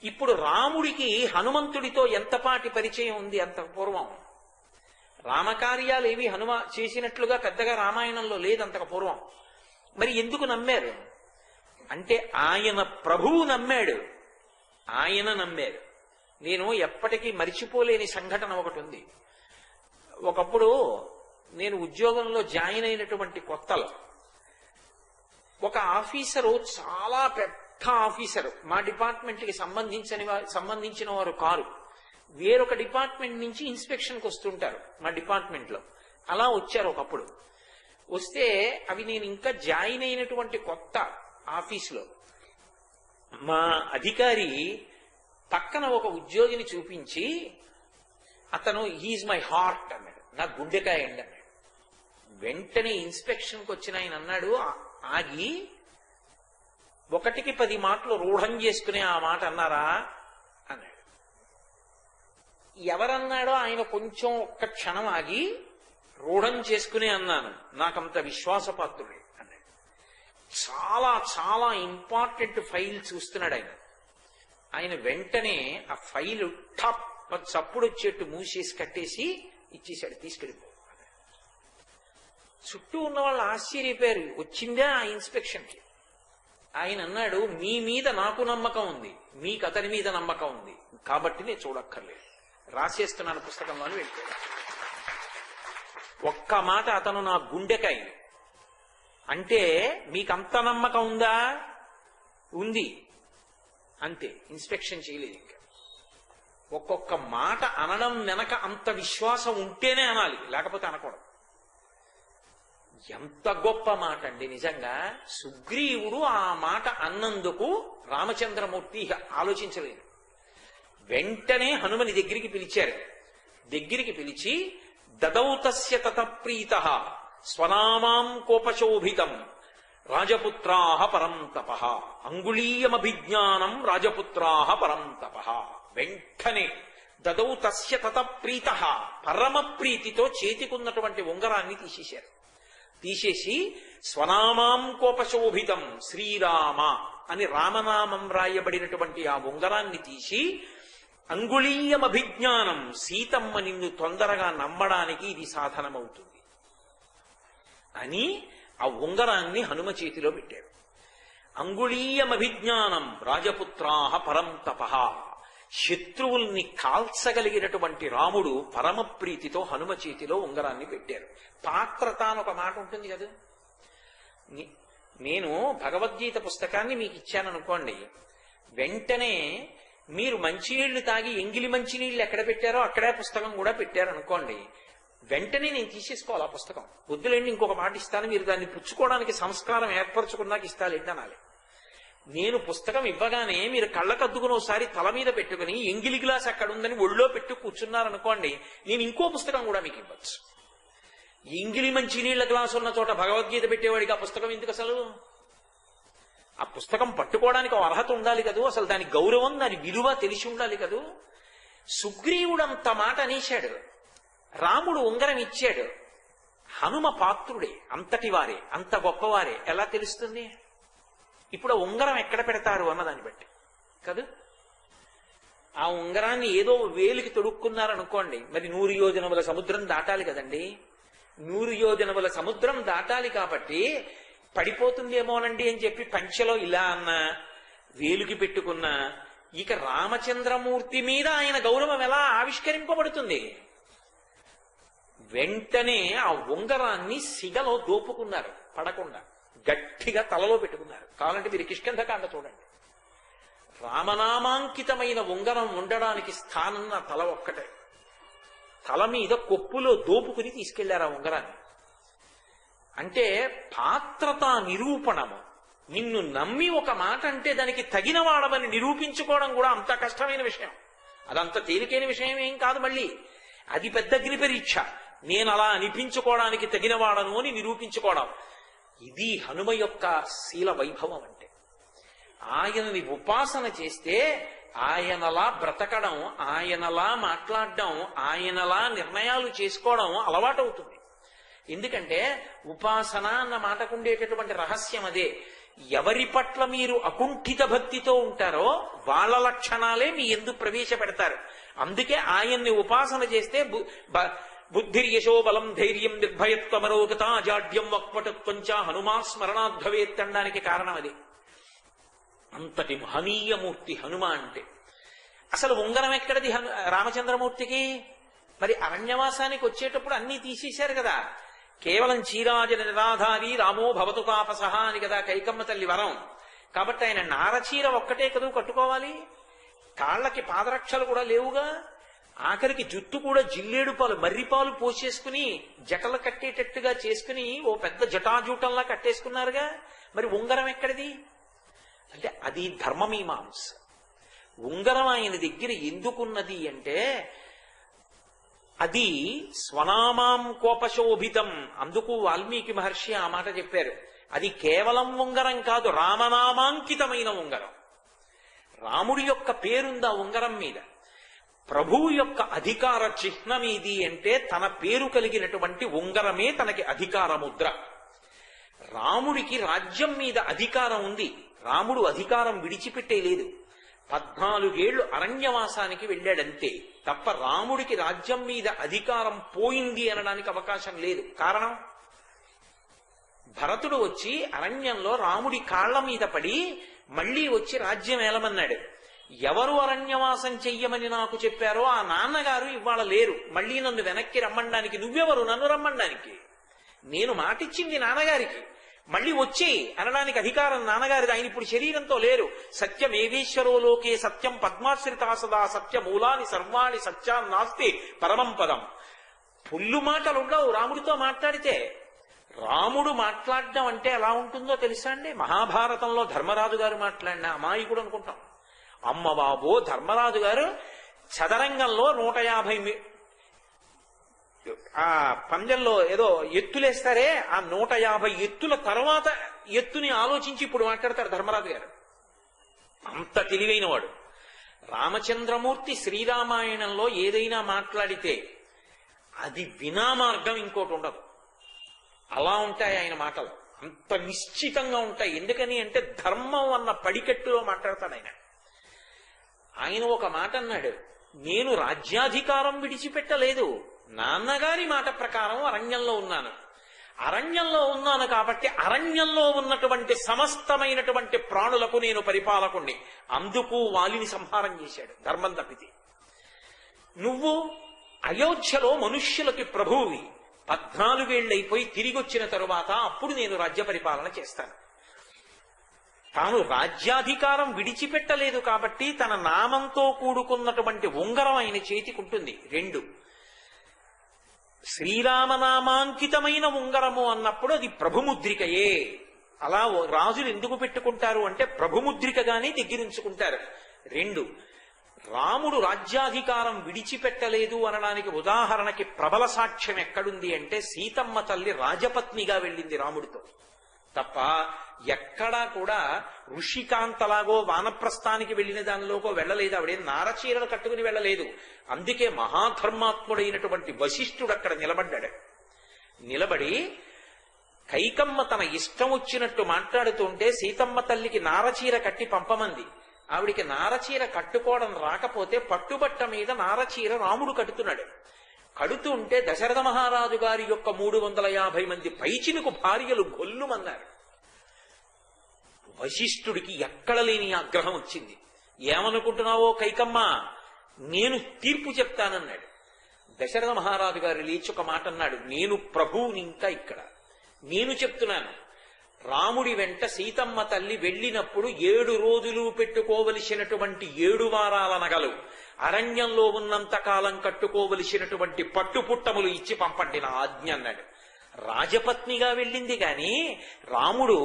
ఇప్పుడు రాముడికి హనుమంతుడితో ఎంతపాటి పరిచయం ఉంది? అంత పూర్వం రామకార్యాలేవి హనుమ చేసినట్లుగా పెద్దగా రామాయణంలో లేదంతకు పూర్వం. మరి ఎందుకు నమ్మారు అంటే ఆయన ప్రభువు నమ్మాడు, ఆయన నమ్మారు. నేను ఎప్పటికీ మరిచిపోలేని సంఘటన ఒకటి ఉంది. ఒకప్పుడు నేను ఉద్యోగంలో జాయిన్ అయినటువంటి కొత్తలో ఒక ఆఫీసరు, చాలా పెద్ద ఆఫీసరు, మా డిపార్ట్మెంట్కి సంబంధించిన వారు కారు, వేరొక డిపార్ట్మెంట్ నుంచి ఇన్స్పెక్షన్కి వస్తుంటారు మా డిపార్ట్మెంట్లో. అలా వచ్చారు ఒకప్పుడు. వస్తే అవి నేను ఇంకా జాయిన్ అయినటువంటి కొత్త ఆఫీసులో మా అధికారి పక్కన ఒక ఉద్యోగిని చూపించి, అతను హీజ్ మై హార్ట్ అన్నాడు, నా గుండెకాయ అండి అన్నాడు. వెంటనే ఇన్స్పెక్షన్కి వచ్చిన ఆయన అన్నాడు, ఆగి 1కి 10 మాటలు రూఢం చేసుకునే ఆ మాట అన్నారా అన్నాడు. ఎవరన్నాడో ఆయన కొంచెం ఒక్క క్షణం ఆగి, రూఢం చేసుకునే అన్నాను, నాకంత విశ్వాసపాత్రుడే అన్నాడు. చాలా చాలా ఇంపార్టెంట్ ఫైల్ చూస్తున్నాడు ఆయన. ఆయన వెంటనే ఆ ఫైల్ టప్ చప్పుడు వచ్చేట్టు మూసేసి కట్టేసి ఇచ్చేశాడు, తీసుకెళ్ళిపో. చుట్టూ ఉన్న వాళ్ళు ఆశ్చర్యపోయారు, వచ్చిందే ఆ ఇన్స్పెక్షన్కి. ఆయన అన్నాడు, మీ మీద నాకు నమ్మకం ఉంది, మీకు అతని మీద నమ్మకం ఉంది కాబట్టి నేను చూడక్కర్లేదు, రాసేస్తున్నాను పుస్తకంలో అని వెళ్ళిపోయాడు. ఒక్క మాట, అతను నా గుండెకాయ అంటే మీకంత నమ్మకం ఉందా? ఉంది, అంతే. ఇన్స్పెక్షన్ చేయలేదు ఇంకా. ఒక్కొక్క మాట అనడం వెనక అంత విశ్వాసం ఉంటేనే అనాలి, లేకపోతే అనకూడదు. ఎంత గొప్ప మాట అండి నిజంగా. సుగ్రీవుడు ఆ మాట అన్నందుకు రామచంద్రమూర్తి ఆలోచించలేదు. వెంటనే హనుమని దగ్గరికి పిలిచారు. దగ్గరికి పిలిచి, దదౌతస్య తతప్రీతః స్వనామాం కోపశోభితం రాజపుత్రాః పరం తపః అంగుళీయమభిజ్ఞానం రాజపుత్రాః పరం తపః. వెంటనే దదౌతస్య తతప్రీతః, పరమ ప్రీతితో చేతికున్నటువంటి ఉంగరాన్ని తీసేశారు. తీసేసి స్వనామాం కోపశోభితం శ్రీరామ అని రామనామం రాయబడినటువంటి ఆ ఉంగరాన్ని తీసి, అంగుళీయమభిజ్ఞానం, సీతమ్మ నిన్ను తొందరగా నమ్మడానికి ఇది సాధనమవుతుంది అని ఆ ఉంగరాన్ని హనుమ చేతిలో పెట్టారు. అంగుళీయమభిజ్ఞానం రాజపుత్రాః పరం తపః. శత్రువుల్ని కాల్చగలిగినటువంటి రాముడు పరమ ప్రీతితో హనుమ చేతిలో ఉంగరాన్ని పెట్టారు. పాత్రత అని ఒక మాట ఉంటుంది కదా. నేను భగవద్గీత పుస్తకాన్ని మీకు ఇచ్చాననుకోండి, వెంటనే మీరు మంచినీళ్లు తాగి ఎంగిలి మంచినీళ్లు ఎక్కడ పెట్టారో అక్కడే పుస్తకం కూడా పెట్టారనుకోండి, వెంటనే నేను తీసేసుకోవాలి ఆ పుస్తకం. వద్దులేండి, ఇంకొక మాట ఇస్తాను, మీరు దాన్ని పుచ్చుకోవడానికి సంస్కారం ఏర్పరచుకున్నాక ఇస్తాలేండి అనాలి. నేను పుస్తకం ఇవ్వగానే మీరు కళ్ళకద్దుకుని ఒకసారి తల మీద పెట్టుకుని ఎంగిలి గ్లాస్ అక్కడ ఉందని ఒళ్ళో పెట్టు కూర్చున్నారనుకోండి, నేను ఇంకో పుస్తకం కూడా మీకు ఇవ్వచ్చు. ఇంగిలి మంచినీళ్ల గ్లాసు ఉన్న చోట భగవద్గీత పెట్టేవాడికి ఆ పుస్తకం ఎందుకు అసలు? ఆ పుస్తకం పట్టుకోవడానికి ఒక అర్హత ఉండాలి కదూ, అసలు దాని గౌరవం దాని విలువ తెలిసి ఉండాలి కదూ. సుగ్రీవుడు అంత మాట అనేశాడు, రాముడు ఉంగరం ఇచ్చాడు, హనుమ పాత్రుడే, అంతటి వారే, అంత గొప్పవారే, ఎలా తెలుస్తుంది? ఇప్పుడు ఆ ఉంగరం ఎక్కడ పెడతారు అన్నదాన్ని బట్టి కాదు. ఆ ఉంగరాన్ని ఏదో వేలికి తొడుక్కున్నారనుకోండి, మరి 100 యోజనముల సముద్రం దాటాలి కదండి. 100 యోజనముల సముద్రం దాటాలి కాబట్టి పడిపోతుందేమోనండి అని చెప్పి పంచెలో ఇలా అన్న వేలుకి పెట్టుకున్న, ఇక రామచంద్రమూర్తి మీద ఆయన గౌరవం ఎలా ఆవిష్కరింపబడుతుంది? వెంటనే ఆ ఉంగరాన్ని సిగలో దోపుకున్నారు, పడకుండా గట్టిగా తలలో పెట్టుకున్నారు. కావాలంటే మీరు కిష్కింధకాండ చూడండి. రామనామాంకితమైన ఉంగరం ఉండడానికి స్థానం నా తల ఒక్కటే. తల మీద కొప్పులో దోపుకుని తీసుకెళ్లారు ఆ ఉంగరాన్ని. అంటే పాత్రతా నిరూపణము. నిన్ను నమ్మి ఒక మాట అంటే దానికి తగిన వాడమని నిరూపించుకోవడం కూడా అంత కష్టమైన విషయం, అదంత తేలికైన విషయం ఏం కాదు. మళ్ళీ అది పెద్ద అగ్ని పరీక్ష. నేను అలా అనిపించుకోవడానికి తగిన వాడను అని నిరూపించుకోవడం, ఇది హనుమ యొక్క శీల వైభవం. అంటే ఆయనని ఉపాసన చేస్తే ఆయనలా బ్రతకడం, ఆయనలా మాట్లాడడం, ఆయనలా నిర్ణయాలు చేసుకోవడం అలవాటవుతుంది. ఎందుకంటే ఉపాసన అన్న మాటకు ఉండేటటువంటి రహస్యం అదే. ఎవరి పట్ల మీరు అకుంఠిత భక్తితో ఉంటారో వాళ్ళ లక్షణాలే మీ యందు ప్రవేశపెడతారు. అందుకే ఆయన్ని ఉపాసన చేస్తే బుద్ధిర్యశో బలం ధైర్యం నిర్భయత్వమరోగత జాడ్యం వక్పటుత్వంచ హనుమా స్మరణాద్భవేత్తడానికి కారణం అది. అంతటి మహనీయమూర్తి హనుమ అంటే. అసలు ఉంగరం ఎక్కడది రామచంద్రమూర్తికి? మరి అరణ్యవాసానికి వచ్చేటప్పుడు అన్నీ తీసేశారు కదా. కేవలం చీరాజన నిరాధారి రామో భవతు తాపసహ అని కదా కైకమ్మ తల్లి వరం. కాబట్టి ఆయన నారచీర ఒక్కటే కదూ కట్టుకోవాలి. కాళ్ళకి పాదరక్షలు కూడా లేవుగా. ఆఖరికి జుట్టు కూడా జిల్లేడు పాలు, మర్రిపాలు పోసేసుకుని జటలు కట్టేటట్టుగా చేసుకుని ఓ పెద్ద జటాజూటంలా కట్టేసుకున్నారుగా. మరి ఉంగరం ఎక్కడిది అంటే అది ధర్మమీమాంస. ఉంగరం ఆయన దగ్గర ఎందుకున్నది అంటే అది స్వనామాం కోపశోభితం. అందుకు వాల్మీకి మహర్షి ఆ మాట చెప్పారు. అది కేవలం ఉంగరం కాదు, రామనామాంకితమైన ఉంగరం. రాముడి యొక్క పేరుంది ఆ ఉంగరం మీద. ప్రభువు యొక్క అధికార చిహ్నం ఇది అంటే తన పేరు కలిగినటువంటి ఉంగరమే తనకి అధికార ముద్ర. రాముడికి రాజ్యం మీద అధికారం ఉంది. రాముడు అధికారం విడిచిపెట్టేలేదు. 14 ఏళ్లు అరణ్యవాసానికి వెళ్ళాడంతే తప్ప రాముడికి రాజ్యం మీద అధికారం పోయింది అనడానికి అవకాశం లేదు. కారణం, భరతుడు వచ్చి అరణ్యంలో రాముడి కాళ్ల మీద పడి మళ్లీ వచ్చి రాజ్యం ఏలమన్నాడు. ఎవరు అరణ్యవాసం చెయ్యమని నాకు చెప్పారో ఆ నాన్నగారు ఇవాళ లేరు. మళ్లీ నన్ను వెనక్కి రమ్మడానికి నువ్వెవరు నన్ను రమ్మడానికి? నేను మాటిచ్చింది నాన్నగారికి. మళ్లీ వచ్చి అనడానికి అధికారం నాన్నగారిది. ఆయన ఇప్పుడు శరీరంతో లేరు. సత్యమేవేశ్వరో లోకే సత్యం పద్మాశ్రితా సదా సత్యమూలాని సర్వాణి సత్యాన్నాస్తి పరమం పదం. పుల్లు మాటలుండవు రాముడితో మాట్లాడితే. రాముడు మాట్లాడడం అంటే ఎలా ఉంటుందో తెలుసా అండి? మహాభారతంలో ధర్మరాజు గారు మాట్లాడిన అమాయకుడు అనుకుంటాం. అమ్మ బాబో, ధర్మరాజు గారు చదరంగంలో 150 ఆ పందెంలో ఏదో ఎత్తులేస్తారే, ఆ 150 ఎత్తుల తర్వాత ఎత్తుని ఆలోచించి ఇప్పుడు మాట్లాడతారు ధర్మరాజు గారు. అంత తెలివైన వాడు. రామచంద్రమూర్తి శ్రీరామాయణంలో ఏదైనా మాట్లాడితే అది వినా మార్గం ఇంకోటి ఉండదు. అలా ఉంటాయి ఆయన మాటలు, అంత నిశ్చితంగా ఉంటాయి. ఎందుకని అంటే ధర్మం అన్న పడికట్టులో మాట్లాడతాడు ఆయన. ఆయన ఒక మాట అన్నాడు, నేను రాజ్యాధికారం విడిచిపెట్టలేదు, నాన్నగారి మాట ప్రకారం అరణ్యంలో ఉన్నాను. అరణ్యంలో ఉన్నాను కాబట్టి అరణ్యంలో ఉన్నటువంటి సమస్తమైనటువంటి ప్రాణులకు నేను పరిపాలకుణ్ణి. అందుకు వాలిని సంహారం చేశాడు ధర్మం తప్పితే. నువ్వు అయోధ్యలో మనుష్యులకి ప్రభువువి. 14 ఏళ్ళైపోయి తిరిగి వచ్చిన తరువాత అప్పుడు నేను రాజ్య పరిపాలన చేస్తాను. తాను రాజ్యాధికారం విడిచిపెట్టలేదు కాబట్టి తన నామంతో కూడుకున్నటువంటి ఉంగరం ఆయన చేతికుంటుంది. 2, శ్రీరామనామాంకితమైన ఉంగరము అన్నప్పుడు అది ప్రభుముద్రికయే. అలా రాజులు ఎందుకు పెట్టుకుంటారు అంటే ప్రభుముద్రికగానే దగ్గరుంచుకుంటారు. 2, రాముడు రాజ్యాధికారం విడిచిపెట్టలేదు అనడానికి ఉదాహరణకి ప్రబల సాక్ష్యం ఎక్కడుంది అంటే సీతమ్మ తల్లి రాజపత్నిగా వెళ్ళింది రాముడితో తప్ప ఎక్కడా కూడా ఋషికాంతలాగో వానప్రస్థానికి వెళ్ళిన దానిలోకో వెళ్ళలేదు. ఆవిడే నారచీరలు కట్టుకుని వెళ్ళలేదు. అందుకే మహాధర్మాత్ముడైనటువంటి వశిష్ఠుడు అక్కడ నిలబడ్డాడు. నిలబడి కైకమ్మ తన ఇష్టం వచ్చినట్టు మాట్లాడుతుంటే సీతమ్మ తల్లికి నారచీర కట్టి పంపమంది. ఆవిడికి నారచీర కట్టుకోవడం రాకపోతే పట్టుబట్ట మీద నారచీర రాముడు కడుతున్నాడు. కడుతుంటే దశరథ మహారాజు గారి యొక్క 350 మంది పైచినుకు భార్యలు గొల్లుమన్నారు. వశిష్ఠుడికి ఎక్కడ లేని ఆగ్రహం వచ్చింది. ఏమనుకుంటున్నావో కైకమ్మ, నేను తీర్పు చెప్తానన్నాడు. దశరథ మహారాజు గారు లేచి ఒక మాట అన్నాడు, నేను ప్రభువుని ఇంకా ఇక్కడ నేను చెప్తున్నాను. రాముడి వెంట సీతమ్మ తల్లి వెళ్ళినప్పుడు 7 రోజులు పెట్టుకోవలసినటువంటి 7 వారాల నగలు, అరణ్యంలో ఉన్నంత కాలం కట్టుకోవలసినటువంటి పట్టుపుట్టములు ఇచ్చి పంపండి నా ఆజ్ఞ అన్నాడు. రాజపత్నిగా వెళ్ళింది గాని రాముడు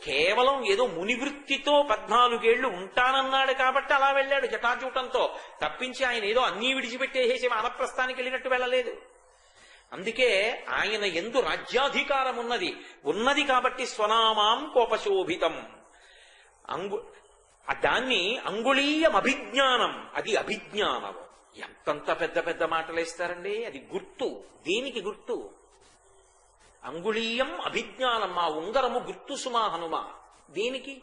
కేవలం ఏదో మునివృత్తితో 14 ఏళ్లు ఉంటానన్నాడు కాబట్టి అలా వెళ్ళాడు జటాజూటంతో, తప్పించి ఆయన ఏదో అన్నీ విడిచిపెట్టేసేసి వానప్రస్థానికి వెళ్ళినట్టు వెళ్ళలేదు. అందుకే ఆయన యందు రాజ్యాధికారం ఉన్నది కాబట్టి స్వనామాం కోపశోభితం దాన్ని అంగుళీయం అభిజ్ఞానం, అది అభిజ్ఞానం. ఎంతంత పెద్ద పెద్ద మాటలేస్తారండి. అది గుర్తు. దేనికి గుర్తు? అంగుళీయం అభిజ్ఞానం. మా ఉంగరము గుర్తు సుమా హనుమ. దేనికి?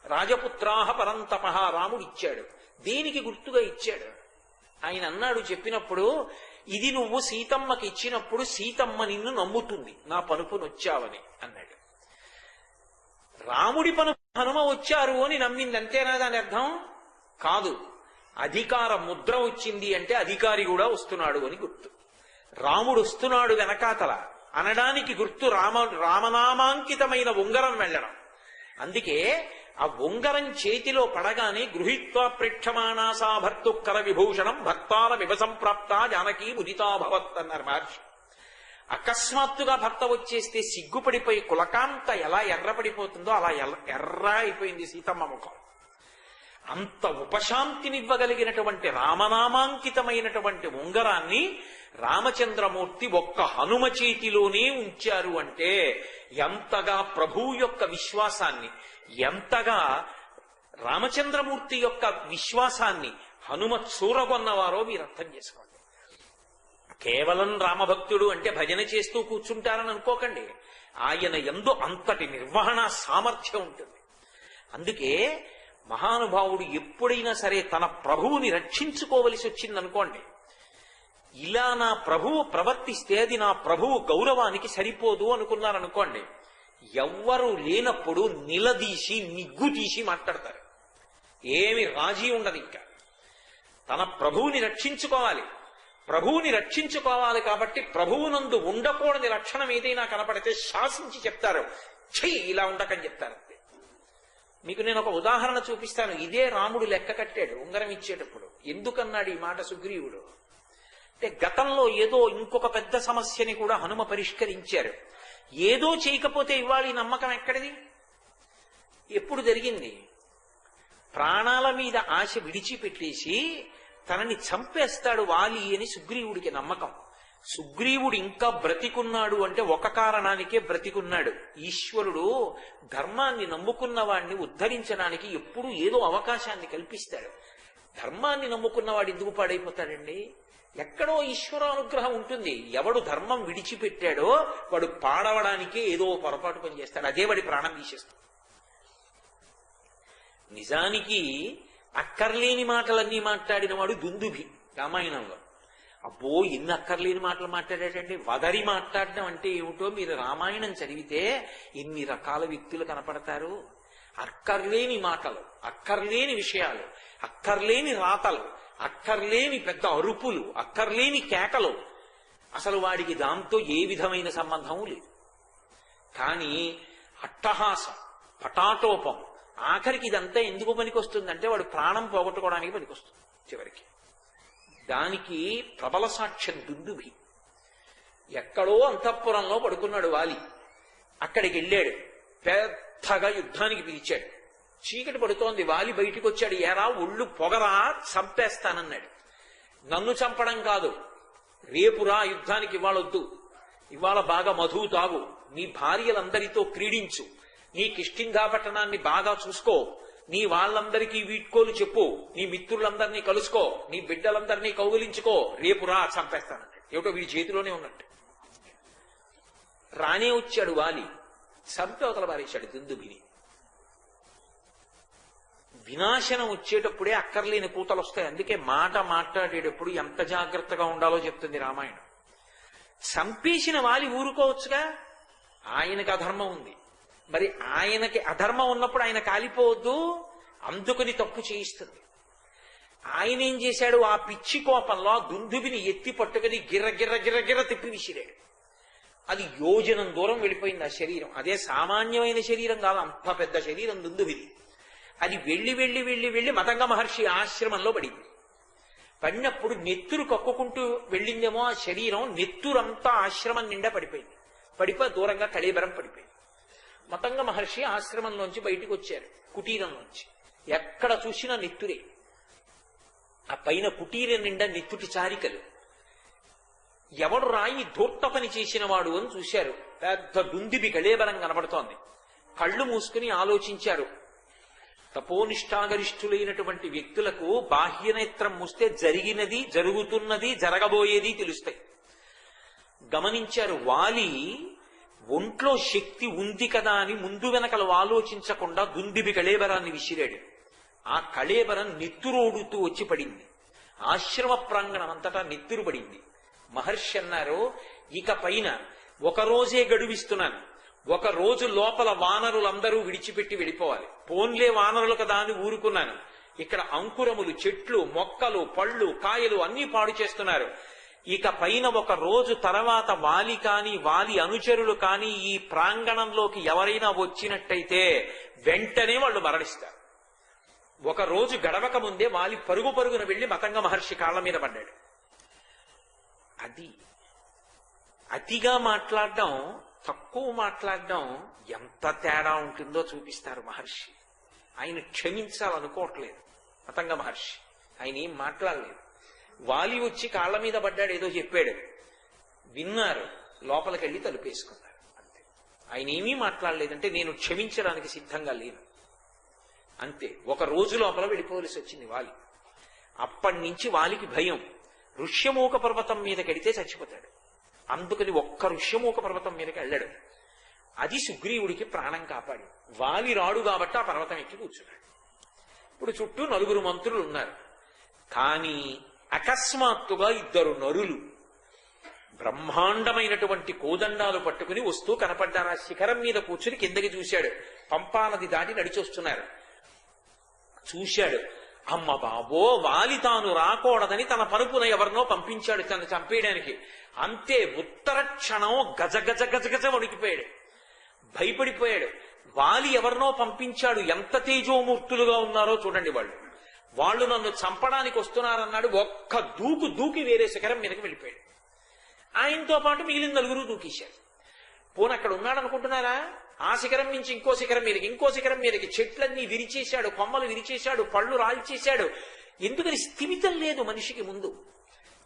రాజపుత్రాహ పరంతపహ రాముడు ఇచ్చాడు. దేనికి గుర్తుగా ఇచ్చాడు? ఆయన అన్నాడు చెప్పినప్పుడు, ఇది నువ్వు సీతమ్మకి ఇచ్చినప్పుడు సీతమ్మ నిన్ను నమ్ముతుంది నా పనుపునొచ్చావని అన్నాడు. రాముడి పనుపు హనుమ వచ్చారు అని నమ్మింది, అంతేనా దాని అర్థం? కాదు. అధికార ముద్ర వచ్చింది అంటే అధికారి కూడా వస్తున్నాడు అని గుర్తు. రాముడు వస్తున్నాడు వెనకాతల అనడానికి గుర్తు రామనామాంకితమైన ఉంగరం వెళ్ళడం. అందుకే ఆ ఉంగరం చేతిలో పడగానే గృహీత్వా ప్రేక్షమాణాసా భర్తుక్కర విభూషణం భక్తాల విభసంప్రాప్త జానకీ ముదితాభవత్ అన్నారు మహర్షి. అకస్మాత్తుగా భర్త వచ్చేస్తే సిగ్గుపడిపోయి కులకాంత ఎలా ఎర్రపడిపోతుందో అలా ఎర్ర అయిపోయింది సీతమ్మ ముఖం. అంత ఉపశాంతినివ్వగలిగినటువంటి రామనామాంకితమైనటువంటి ఉంగరాన్ని రామచంద్రమూర్తి ఒక్క హనుమ చేతిలోనే ఉంచారు అంటే ఎంతగా ప్రభువు యొక్క విశ్వాసాన్ని, ఎంతగా రామచంద్రమూర్తి యొక్క విశ్వాసాన్ని హనుమ చూరగొన్నవారో మీరు అర్థం చేసుకోండి. కేవలం రామభక్తుడు అంటే భజన చేస్తూ కూర్చుంటారని అనుకోకండి. ఆయన యందు అంతటి నిర్వహణ సామర్థ్యం ఉంటుంది. అందుకే మహానుభావుడు ఎప్పుడైనా సరే తన ప్రభువుని రక్షించుకోవలసి వచ్చిందనుకోండి, ఇలా నా ప్రభువు ప్రవర్తిస్తే అది నా ప్రభువు గౌరవానికి సరిపోదు అనుకున్నారనుకోండి, ఎవ్వరూ లేనప్పుడు నిలదీసి నిగ్గు తీసి మాట్లాడతారు. ఏమి రాజీ ఉండదు. ఇంకా తన ప్రభువుని రక్షించుకోవాలి. ప్రభువుని రక్షించుకోవాలి కాబట్టి ప్రభువునందు ఉండకూడని లక్షణం ఏదైనా కనపడితే శాసించి చెప్తారు, చెయ్యి ఇలా ఉండకని చెప్తారు. మీకు నేను ఒక ఉదాహరణ చూపిస్తాను. ఇదే రాముడు లెక్క కట్టాడు ఉంగరం ఇచ్చేటప్పుడు. ఎందుకన్నాడు ఈ మాట సుగ్రీవుడు అంటే, గతంలో ఏదో ఇంకొక పెద్ద సమస్యని కూడా హనుమ పరిష్కరించారు. ఏదో చేయకపోతే ఇవాళ ఈ నమ్మకం ఎక్కడిది? ఎప్పుడు జరిగింది? ప్రాణాల మీద ఆశ విడిచిపెట్టేసి తనని చంపేస్తాడు వాలి అని సుగ్రీవుడికి నమ్మకం. సుగ్రీవుడు ఇంకా బ్రతికున్నాడు అంటే ఒక కారణానికే బ్రతికున్నాడు. ఈశ్వరుడు ధర్మాన్ని నమ్ముకున్న వాడిని ఉద్ధరించడానికి ఎప్పుడూ ఏదో అవకాశాన్ని కల్పిస్తాడు. ధర్మాన్ని నమ్ముకున్నవాడు ఎందుకు పాడైపోతాడండి? ఎక్కడో ఈశ్వరానుగ్రహం ఉంటుంది. ఎవడు ధర్మం విడిచిపెట్టాడో వాడు పాడవడానికే ఏదో పొరపాటు పని చేస్తాడు. అదే వాడి ప్రాణం తీసేస్తాడు. నిజానికి అక్కర్లేని మాటలన్నీ మాట్లాడిన వాడు దుందుభి రామాయణంలో. అబ్బో ఎన్ని అక్కర్లేని మాటలు మాట్లాడాడండి. వదరి మాట్లాడడం అంటే ఏమిటో మీరు రామాయణం చదివితే ఎన్ని రకాల వ్యక్తులు కనపడతారు. అక్కర్లేని మాటలు, అక్కర్లేని విషయాలు, అక్కర్లేని రాతలు, అక్కర్లేని పెద్ద అరుపులు, అక్కర్లేని కేకలు. అసలు వాడికి దాంతో ఏ విధమైన సంబంధము లేదు. కానీ అట్టహాసం, పటాటోపం, ఆఖరికి ఇదంతా ఎందుకు పనికొస్తుందంటే వాడు ప్రాణం పోగొట్టుకోవడానికి పనికొస్తుంది చివరికి. దానికి ప్రబల సాక్ష్యం దుందుభి. ఎక్కడో అంతఃపురంలో పడుకున్నాడు వాలి. అక్కడికి వెళ్ళాడు, పెద్దగా యుద్ధానికి పిలిచాడు. చీకటి పడుతోంది. వాలి బయటికి వచ్చాడు. ఏరా ఒళ్ళు పొగరా, చంపేస్తానన్నాడు. నన్ను చంపడం కాదు, రేపురా యుద్ధానికి, ఇవాళొద్దు, ఇవాళ బాగా మధువు తాగు, నీ భార్యలందరితో క్రీడించు, నీ కిష్కింధా పట్టణాన్ని బాగా చూసుకో, నీ వాళ్ళందరికీ వీడ్కోలు చెప్పు, నీ మిత్రులందరినీ కలుసుకో, నీ బిడ్డలందరినీ కౌగిలించుకో, రేపురా చంపేస్తానన్నాడు. ఏమిటో వీడి చేతిలోనే ఉన్నట్టు. రానే వచ్చాడు వాలి, చంపి అవతల పారేశాడు దుందుభిని. వినాశనం వచ్చేటప్పుడే అక్కర్లేని కూతలు వస్తాయి. అందుకే మాట మాట్లాడేటప్పుడు ఎంత జాగ్రత్తగా ఉండాలో చెప్తుంది రామాయణం. చంపేసిన వాలి ఊరుకోవచ్చుగా, ఆయనకి అధర్మం ఉంది. మరి ఆయనకి అధర్మం ఉన్నప్పుడు ఆయన కాలిపోవద్దు, అందుకుని తప్పు చేయిస్తుంది. ఆయన ఏం చేశాడు, ఆ పిచ్చి కోపంలో దుందుభిని ఎత్తి పట్టుకుని గిర్ర గిర్ర గిర్ర గిర్ర తిప్పి విసిరాడు. అది యోజనం దూరం వెళ్ళిపోయింది ఆ శరీరం. అదే సామాన్యమైన శరీరం కాదు, అంత పెద్ద శరీరం దుందుభిది. అది వెళ్ళి వెళ్ళి వెళ్ళి వెళ్ళి మతంగ మహర్షి ఆశ్రమంలో పడింది. పడినప్పుడు నెత్తురు కక్కుకుంటూ వెళ్ళిందేమో ఆ శరీరం, నెత్తురంతా ఆశ్రమం నిండా పడిపోయింది. పడిపోయి దూరంగా కళేబరం పడిపోయింది. మతంగ మహర్షి ఆశ్రమంలోంచి బయటికి వచ్చారు, కుటీరంలోంచి. ఎక్కడ చూసినా నెత్తురే. ఆ పైన కుటీరం నిండా నెత్తుటి చారికలు. ఎవడు రాయి ధూర్త పని చేసిన వాడు అని చూశారు. పెద్ద దుందిబి కళేబరం కనబడుతోంది. కళ్ళు మూసుకుని ఆలోచించారు. తపోనిష్టాగరిష్ఠులైనటువంటి వ్యక్తులకు బాహ్యనేత్రం మూస్తే జరిగినది, జరుగుతున్నది, జరగబోయేది తెలుస్తాయి. గమనించారు. వాలి ఒంట్లో శక్తి ఉంది కదా అని ముందు వెనకలు ఆలోచించకుండా దుందిబి కళేబరాన్ని విసిరాడు. ఆ కళేబరం నెత్తురోడుతూ వచ్చి పడింది. ఆశ్రమ ప్రాంగణం అంతటా నెత్తురు పడింది. మహర్షి అన్నారు, ఇక పైన ఒకరోజే గడువిస్తున్నాను, ఒక రోజు లోపల వానరులందరూ విడిచిపెట్టి వెళ్ళిపోవాలి. పోన్లే వానరులు కదా అని ఊరుకున్నాను. ఇక్కడ అంకురములు, చెట్లు, మొక్కలు, పళ్ళు, కాయలు అన్నీ పాడు చేస్తున్నారు. ఇక పైన ఒక రోజు తర్వాత వాలి కాని వాలి అనుచరులు కాని ఈ ప్రాంగణంలోకి ఎవరైనా వచ్చినట్టయితే వెంటనే వాళ్ళు మరణిస్తారు. ఒక రోజు గడవక ముందే వాలి పరుగు పరుగున వెళ్లి మతంగ మహర్షి కాళ్ల మీద పడ్డాడు. అది అతిగా మాట్లాడడం, తక్కువ మాట్లాడడం ఎంత తేడా ఉంటుందో చూపిస్తారు మహర్షి. ఆయన క్షమించాలనుకోవట్లేదు మతంగ మహర్షి. ఆయన ఏం మాట్లాడలేదు. వాలి వచ్చి కాళ్ల మీద పడ్డాడు, ఏదో చెప్పాడు, విన్నారు, లోపలికెళ్ళి తలుపేసుకున్నారు, అంతే. ఆయన ఏమీ మాట్లాడలేదంటే నేను క్షమించడానికి సిద్ధంగా లేను, అంతే. ఒక రోజు లోపల వెళ్ళిపోవలసి వచ్చింది వాలి. అప్పటి నుంచి వాలికి భయం. ఋష్యమూక పర్వతం మీదకి వెడితే చచ్చిపోతాడు. అందుకని ఒక్క ఋష్యమూక పర్వతం మీదకి వెళ్ళాడు. అది సుగ్రీవుడికి ప్రాణం కాపాడి. వాలి రాడు కాబట్టి ఆ పర్వతం ఎక్కి కూర్చున్నాడు. ఇప్పుడు చుట్టూ 9 మంత్రులు ఉన్నారు. కానీ అకస్మాత్తుగా 2 నరులు బ్రహ్మాండమైనటువంటి కోదండాలు పట్టుకుని వస్తూ కనపడ్డారు. ఆ శిఖరం మీద కూర్చుని కిందకి చూశాడు. పంపానది దాటి నడిచొస్తున్నారు. చూశాడు, అమ్మ బాబో, వాలి తాను రాకూడదని తన పరుపున ఎవరినో పంపించాడు తను చంపేయడానికి. అంతే, ఉత్తర క్షణం గజ గజ గజ గజ వణికిపోయాడు, భయపడిపోయాడు. వాలి ఎవరినో పంపించాడు. ఎంత తేజోమూర్తులుగా ఉన్నారో చూడండి వాళ్ళు. వాళ్ళు నన్ను చంపడానికి వస్తున్నారన్నాడు. ఒక్క దూకి వేరే శిఖరం మీదకి వెళ్ళిపోయాడు. ఆయనతో పాటు మిగిలిన 9 దూకేశారు. పోనీ అక్కడ ఉన్నాడు అనుకుంటున్నారా? ఆ శిఖరం నుంచి ఇంకో శిఖరం మీదకి, ఇంకో శిఖరం మీదకి చెట్లన్నీ విరిచేశాడు, కొమ్మలు విరిచేశాడు, పళ్ళు రాల్చేశాడు. ఎందుకని స్థిమితం లేదు మనిషికి ముందు.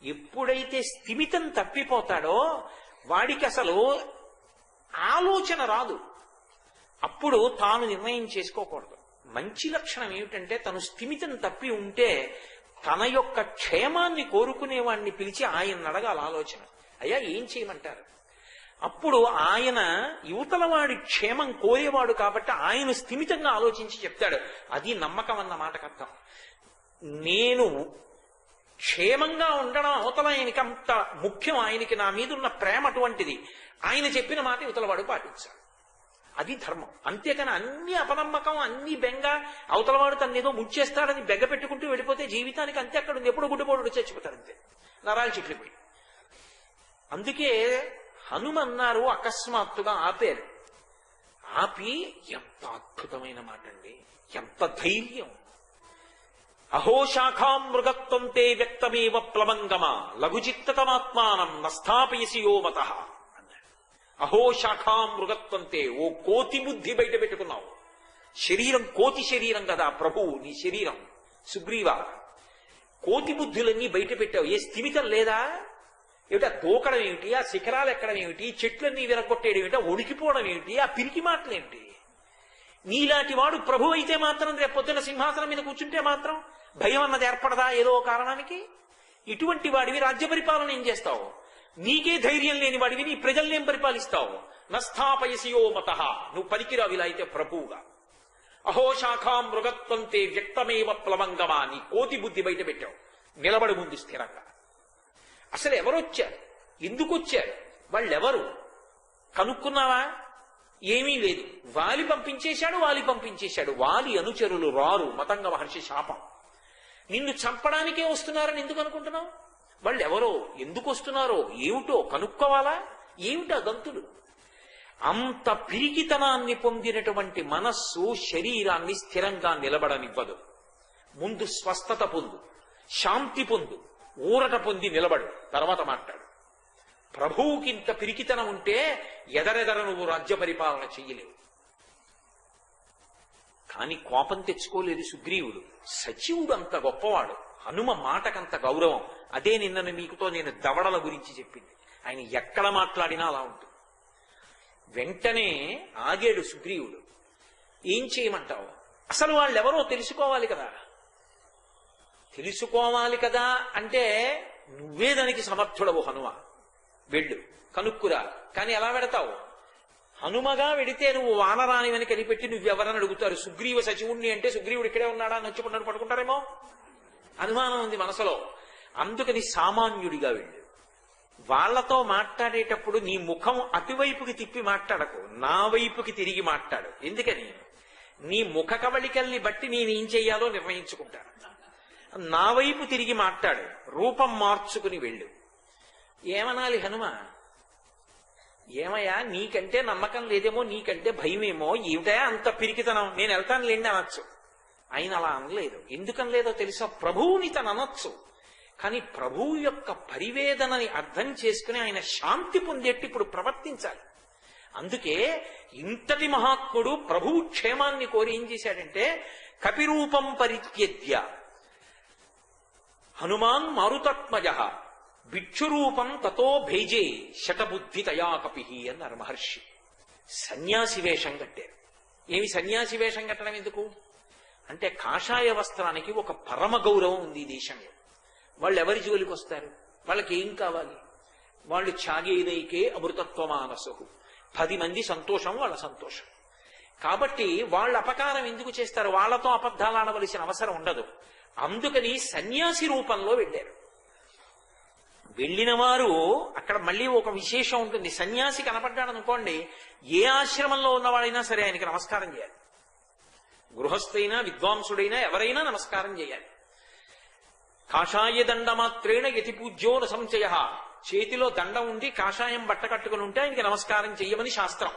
ఎప్పుడైతే స్థిమితం తప్పిపోతాడో వాడికి అసలు ఆలోచన రాదు. అప్పుడు తాను నిర్ణయం చేసుకోకూడదు. మంచి లక్షణం ఏమిటంటే తను స్థిమితం తప్పి ఉంటే తన యొక్క క్షేమాన్ని కోరుకునేవాడిని పిలిచి ఆయన అడగాల ఆలోచన. అయ్యా ఏం చేయమంటారు? అప్పుడు ఆయన యువతలవాడి క్షేమం కోరేవాడు కాబట్టి ఆయన స్థిమితంగా ఆలోచించి చెప్తాడు. అది నమ్మకం అన్న మాటకు అర్థం. నేను క్షేమంగా ఉండడం అవతల ఆయనకి అంత ముఖ్యం. ఆయనకి నా మీద ఉన్న ప్రేమ అటువంటిది. ఆయన చెప్పిన మాట యువతలవాడు పాటించాడు. అది ధర్మం. అంతేకాని అన్ని అపనమ్మకం, అన్ని బెంగ, అవతలవాడు తన్నేదో ముంచేస్తాడని బెగ్గ పెట్టుకుంటూ వెళ్ళిపోతే జీవితానికి అంతే అక్కడ ఉంది. ఎప్పుడు గుడ్డిపోడు చచ్చిపోతారు, అంతే, నరాలు చిట్లిపోయి. అందుకే హనుమన్నారు అకస్మాత్తుగా ఆపారు. ఆపి ఎంత అద్భుతమైన మాట అండి, ఎంత ధైర్యం. అహో శాఖాం మృగత్వంతే వ్యక్తమేవ ప్లవంగమ లఘుచిత్తమాత్మానం నస్థాపయసి యోమత అన్నాడు. అహో శాఖాం మృగత్వంతే, ఓ కోతి బుద్ధి బయట పెట్టుకున్నావు, శరీరం కోతి శరీరం కదా ప్రభువు నీ శరీరం. సుగ్రీవ, కోతి బుద్ధులన్నీ బయట పెట్టావు, ఏ స్థిమితం లేదా ఏమిటి? ఆ దూకడం ఏమిటి? ఆ శిఖరాలు ఎక్కడం ఏమిటి? చెట్లన్నీ విరగొట్టేయడం ఏమిటి? ఒడికిపోవడం ఏమిటి? ఆ పిరికి మాటలేమిటి? నీలాంటి వాడు ప్రభు అయితే మాత్రం రేపొద్దున సింహాసనం మీద కూర్చుంటే మాత్రం భయం అన్నది ఏర్పడదా ఏదో కారణానికి? ఇటువంటి వాడివి రాజ్య పరిపాలన ఏం చేస్తావు? నీకే ధైర్యం లేని వాడివి నీ ప్రజల్నేం పరిపాలిస్తావు? నస్థాపయసియో మత, నువ్వు పనికిరావు ఇలా అయితే ప్రభువుగా. అహో శాఖాం మృగత్వంతే వ్యక్తమేవ ప్లవంగమా, నీ కోతి బుద్ధి బయట పెట్టావు. నిలబడి ముందు స్థిరంగా. అసలు ఎవరొచ్చారు? ఎందుకు వచ్చారు? వాళ్ళెవరు కనుక్కున్నావా? ఏమీ లేదు. వాలి పంపించేశాడు. వాలి అనుచరులు రారు, మతంగ మహర్షి శాపం. నిన్ను చంపడానికే వస్తున్నారని ఎందుకు అనుకుంటున్నావు? వాళ్ళెవరో, ఎందుకు వస్తున్నారో ఏమిటో కనుక్కోవాలా? ఏమిటా గంతులు? అంత పిరికితనాన్ని పొందినటువంటి మనస్సు శరీరాన్ని స్థిరంగా నిలబడనివ్వదు. ముందు స్వస్థత పొందు, శాంతి పొందు, ఊరట పొంది నిలబడు, తర్వాత మాట్లాడు. ప్రభువుకింత పిరికితనం ఉంటే ఎదరెదర నువ్వు రాజ్య పరిపాలన చెయ్యలేవు. కాని కోపం తెచ్చుకోలేదు సుగ్రీవుడు. సచివుడు అంత గొప్పవాడు, హనుమ మాటకంత గౌరవం. అదే నిన్న మీకుతో నేను దవడల గురించి చెప్పింది. ఆయన ఎక్కడ మాట్లాడినా అలా ఉంటుంది. వెంటనే ఆగాడు సుగ్రీవుడు. ఏం చేయమంటావు? అసలు వాళ్ళెవరో తెలుసుకోవాలి కదా. తెలుసుకోవాలి కదా అంటే నువ్వే దానికి సమర్థుడవు హనుమ. వెళ్ళు, కనుక్కురా. కానీ ఎలా వెడతావు? హనుమగా వెడితే నువ్వు వానరానివని కనిపెట్టి నువ్వెవరని అడుగుతారు. సుగ్రీవ సచివుణ్ణి అంటే సుగ్రీవుడు ఇక్కడే ఉన్నాడా అని వచ్చి పట్టుకుంటారేమో అనుమానం ఉంది మనసులో. అందుకని సామాన్యుడిగా వెళ్ళు. వాళ్లతో మాట్లాడేటప్పుడు నీ ముఖం అటువైపుకి తిప్పి మాట్లాడకు, నా వైపుకి తిరిగి మాట్లాడు. ఎందుకని? నీ ముఖ కవళికల్ని బట్టి నేనేం చెయ్యాలో నిర్ణయించుకుంటాను. నా వైపు తిరిగి మాట్లాడు, రూపం మార్చుకుని వెళ్ళు. ఏమనాలి హనుమ? ఏమయ్యా, నీకంటే నమ్మకం లేదేమో, నీకంటే భయమేమో, ఏమిటా అంత పిరికితనం, నేను వెళ్తాను లేండి అనొచ్చు. ఆయన అలా అనలేదు. ఎందుకనలేదో తెలుసా? ప్రభువుని తను అనొచ్చు. కానీ ప్రభువు యొక్క పరివేదనని అర్థం చేసుకుని ఆయన శాంతి పొందేట్టు ఇప్పుడు ప్రవర్తించాలి. అందుకే ఇంతటి మహాత్ముడు ప్రభువు క్షేమాన్ని కోరి ఏం చేశాడంటే, కపిరూపం పరిత్యజ్య హనుమాన్ మారుతాత్మజ భిక్షురూపం తతో భేజే శతబుద్ధి తయా కపి అన్నారు మహర్షి. సన్యాసి వేషం కట్టారు. ఏమి సన్యాసి వేషం కట్టడం ఎందుకు అంటే, కాషాయ వస్త్రానికి ఒక పరమ గౌరవం ఉంది ఈ దేశంలో. వాళ్ళు ఎవరి జోలికి వస్తారు? వాళ్ళకి ఏం కావాలి? వాళ్ళు త్యాగేదైకే అమృతత్వమానసు, 10 మంది సంతోషం వాళ్ళ సంతోషం. కాబట్టి వాళ్ళు అపకారం ఎందుకు చేస్తారు? వాళ్లతో అబద్ధాలు ఆడవలసిన అవసరం ఉండదు. అందుకని సన్యాసి రూపంలో వెళ్ళారు. వెళ్ళిన వారు అక్కడ మళ్ళీ ఒక విశేషం ఉంటుంది. సన్యాసి కనపడ్డాడు అనుకోండి, ఏ ఆశ్రమంలో ఉన్నవాడైనా సరే ఆయనకి నమస్కారం చేయాలి. గృహస్థైనా విద్వాంసుడైనా ఎవరైనా నమస్కారం చేయాలి. కాషాయ దండమాత్రేణ యతి పూజ్యో న సంశయ, చేతిలో దండం ఉండి కాషాయం బట్ట కట్టుకుని ఉంటే ఆయనకి నమస్కారం చెయ్యమని శాస్త్రం.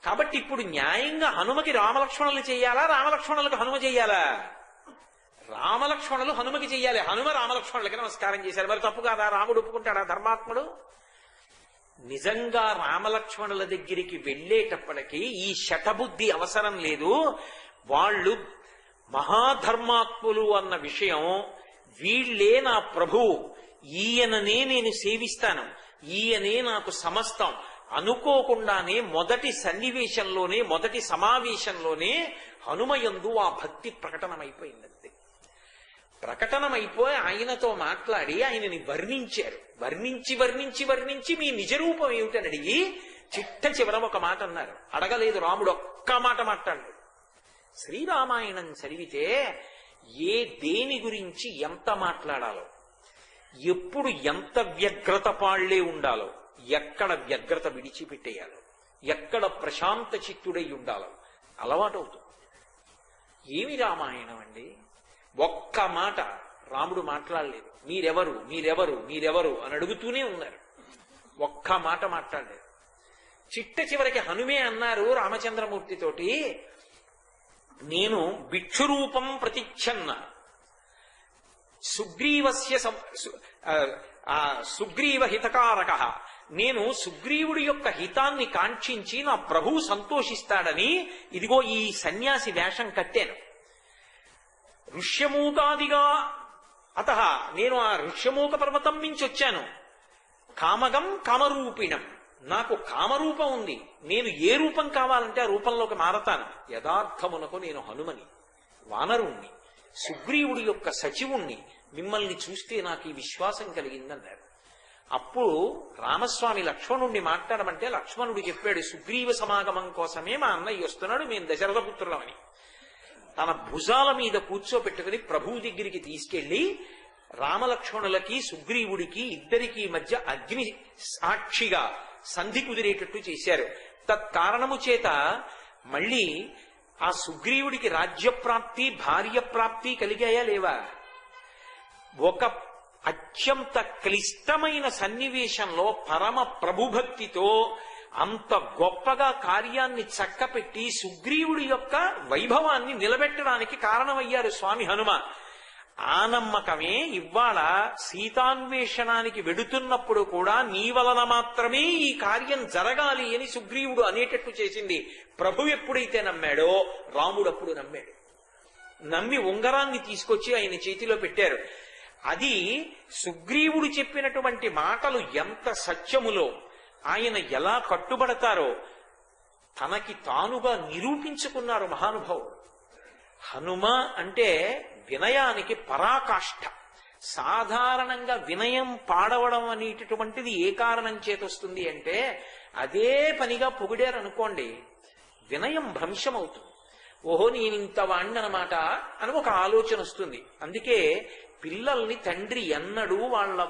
కాబట్టి ఇప్పుడు న్యాయంగా హనుమకి రామలక్ష్మణులు చెయ్యాలా, రామలక్ష్మణులకు హనుమ చెయ్యాలా? రామలక్ష్మణులు హనుమకి చెయ్యాలి, హనుమ రామలక్ష్మణులకి నమస్కారం చేశారు. మరి తప్పు కాదా? రాముడు ఒప్పుకుంటాడా? ధర్మాత్ముడు. నిజంగా రామలక్ష్మణుల దగ్గరికి వెళ్ళేటప్పటికీ ఈ శతబుద్ధి అవసరం లేదు. వాళ్ళు మహాధర్మాత్ములు అన్న విషయం, వీళ్లే నా ప్రభువు, ఈయననే నేను సేవిస్తాను, ఈయనే నాకు సమస్తం అనుకోకుండానే మొదటి సన్నివేశంలోనే, మొదటి సమావేశంలోనే హనుమయందు ఆ భక్తి ప్రకటనమైపోయిందంతే. ప్రకటనమైపోయి ఆయనతో మాట్లాడి ఆయనని వర్ణించారు. వర్ణించి మీ నిజరూపం ఏమిటని అడిగి చిట్ట చివరం ఒక మాట అన్నారు. అడగలేదు రాముడు, ఒక్క మాట మాట్లాడలేదు. శ్రీరామాయణం చదివితే దేని గురించి ఎంత మాట్లాడాలో, ఎప్పుడు ఎంత వ్యగ్రత పాళ్లే ఉండాలో, ఎక్కడ వ్యగ్రత విడిచిపెట్టేయాలో, ఎక్కడ ప్రశాంత చిత్తుడై ఉండాలో అలవాటవుతుంది. ఏమి రామాయణం అండి? ఒక్క మాట రాముడు మాట్లాడలేదు. మీరెవరు అని అడుగుతూనే ఉన్నారు. ఒక్క మాట మాట్లాడలేదు. చిట్ట చివరికి హనుమే అన్నారు రామచంద్రమూర్తితోటి, నేను భిక్షురూపం ప్రతిచ్ఛన్న సుగ్రీవస్య ఆ సుగ్రీవ హితకారక, నేను సుగ్రీవుడి యొక్క హితాన్ని కాంక్షించి నా ప్రభువు సంతోషిస్తాడని ఇదిగో ఈ సన్యాసి వేషం కట్టాను. ఋష్యమూకాదిగా అత, నేను ఆ ఋష్యమూక పర్వతం నుంచి వచ్చాను. కామగం కామరూపిణం, నాకు కామరూపం ఉంది, నేను ఏ రూపం కావాలంటే ఆ రూపంలోకి మారతాను. యథార్థమునకు నేను హనుమని, వానరుణ్ణి, సుగ్రీవుడి యొక్క సచివుణ్ణి, మిమ్మల్ని చూస్తే నాకు ఈ విశ్వాసం కలిగిందన్నారు. అప్పుడు రామస్వామి లక్ష్మణుణ్ణి మాట్లాడమంటే లక్ష్మణుడు చెప్పాడు, సుగ్రీవ సమాగమం కోసమే మా అన్నయ్య వస్తున్నాడు, మేము దశరథ పుత్రులమని. తన భుజాల మీద కూర్చోబెట్టుకుని ప్రభువు దగ్గరికి తీసుకెళ్లి రామలక్ష్మణులకి సుగ్రీవుడికి ఇద్దరికీ మధ్య అగ్ని సాక్షిగా సంధి కుదిరేటట్టు చేశారు. తత్కారణము చేత మళ్ళీ ఆ సుగ్రీవుడికి రాజ్యప్రాప్తి భార్య ప్రాప్తి కలిగాయా లేవా? ఒక అత్యంత క్లిష్టమైన సన్నివేశంలో పరమ ప్రభుభక్తితో అంత గొప్పగా కార్యాన్ని చక్కపెట్టి సుగ్రీవుడి యొక్క వైభవాన్ని నిలబెట్టడానికి కారణమయ్యారు స్వామి హనుమ. ఆ నమ్మకమే ఇవాళ సీతాన్వేషణానికి వెడుతున్నప్పుడు కూడా నీ వలన మాత్రమే ఈ కార్యం జరగాలి అని సుగ్రీవుడు అనేటట్టు చేసింది. ప్రభు ఎప్పుడైతే నమ్మాడో రాముడు అప్పుడు నమ్మాడు. నమ్మి ఉంగరాన్ని తీసుకొచ్చి ఆయన చేతిలో పెట్టారు. అది సుగ్రీవుడు చెప్పినటువంటి మాటలు ఎంత సత్యములో, ఆయన ఎలా కట్టుబడతారో తనకి తానుగా నిరూపించుకున్నారు మహానుభావుడు. హనుమ అంటే వినయానికి పరాకాష్ఠ. సాధారణంగా వినయం పాడవడం అనేటటువంటిది ఏ కారణం చేతొస్తుంది అంటే, అదే పనిగా పొగిడారనుకోండి వినయం భ్రంశమవుతుంది. ఓహో నేనింత వాణ్ణనమాట అని ఒక ఆలోచన వస్తుంది. అందుకే పిల్లల్ని తండ్రి ఎన్నడూ వాళ్ళ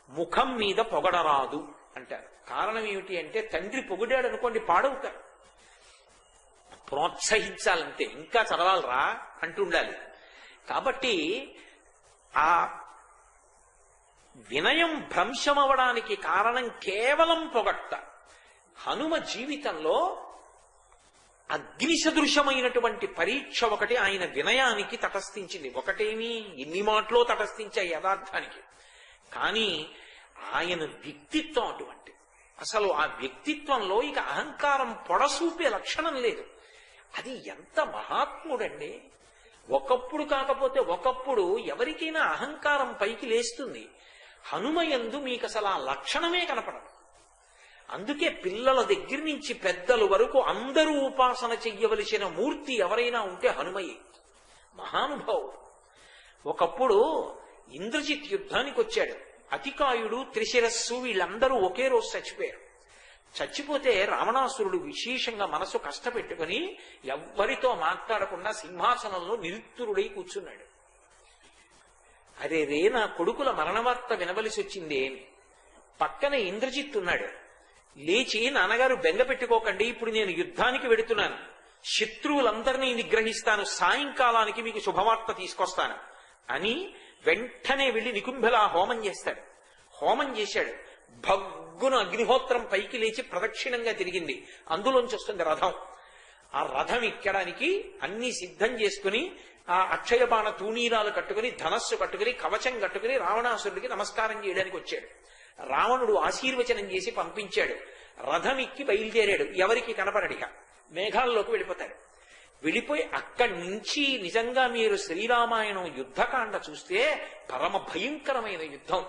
ముఖం మీద పొగడరాదు అంటారు. కారణం ఏమిటి అంటే, తండ్రి పొగిడాడు అనుకోండి పాడవుతారు. ప్రోత్సహించాలంటే ఇంకా చదవాలరా అంటుండాలి. కాబట్టి ఆ వినయం భ్రంశమవడానికి కారణం కేవలం పొగట్ట. హనుమ జీవితంలో అగ్ని సదృశమైనటువంటి పరీక్ష ఒకటి ఆయన వినయానికి తటస్థించింది. ఒకటేమి ఎన్ని మాటలో తటస్థించాయి యథార్థానికి. కానీ ఆయన వ్యక్తిత్వం అటువంటి, అసలు ఆ వ్యక్తిత్వంలో ఇక అహంకారం పొడసూపే లక్షణం లేదు. అది ఎంత మహాత్ముడండి. ఒకప్పుడు కాకపోతే ఒకప్పుడు ఎవరికైనా అహంకారం పైకి లేస్తుంది. హనుమయందు మీకు అసలు ఆ లక్షణమే కనపడదు. అందుకే పిల్లల దగ్గర నుంచి పెద్దల వరకు అందరూ ఉపాసన చెయ్యవలసిన మూర్తి ఎవరైనా ఉంటే హనుమయే. మహానుభావుడు. ఒకప్పుడు ఇంద్రజిత్ యుద్ధానికి వచ్చాడు. అతికాయుడు, త్రిశిరస్సు వీళ్ళందరూ ఒకే రోజు చచ్చిపోయారు. చచ్చిపోతే రావణాసురుడు విశేషంగా మనసు కష్టపెట్టుకుని ఎవ్వరితో మాట్లాడకుండా సింహాసనంలో నిరుత్తురుడై కూర్చున్నాడు. అరే రే నా కొడుకుల మరణవార్త వినవలసి వచ్చిందే. పక్కన ఇంద్రజిత్ ఉన్నాడు. లేచి, నాన్నగారు బెంగ పెట్టుకోకండి, ఇప్పుడు నేను యుద్ధానికి వెడుతున్నాను, శత్రువులందరినీ నిగ్రహిస్తాను, సాయంకాలానికి మీకు శుభవార్త తీసుకొస్తాను అని వెంటనే వెళ్లి నికుంభలా హోమం చేస్తాడు. హోమం చేశాడు. భగ్గున అగ్నిహోత్రం పైకి లేచి ప్రదక్షిణంగా తిరిగింది. అందులోంచి వస్తుంది రథం. ఆ రథం ఎక్కడానికి అన్ని సిద్ధం చేసుకుని ఆ అక్షయబాణ తూణీరాలు కట్టుకుని, ధనస్సు కట్టుకుని, కవచం కట్టుకుని రావణాసురుడికి నమస్కారం చేయడానికి వచ్చాడు. రావణుడు ఆశీర్వచనం చేసి పంపించాడు. రథం ఎక్కి బయలుదేరాడు. ఎవరికి కనపడడిగా మేఘాల్లోకి వెళ్ళిపోతాడు. వెళ్ళిపోయి అక్కడి నుంచి నిజంగా మీరు శ్రీరామాయణం యుద్ధకాండ చూస్తే పరమ భయంకరమైన యుద్ధం.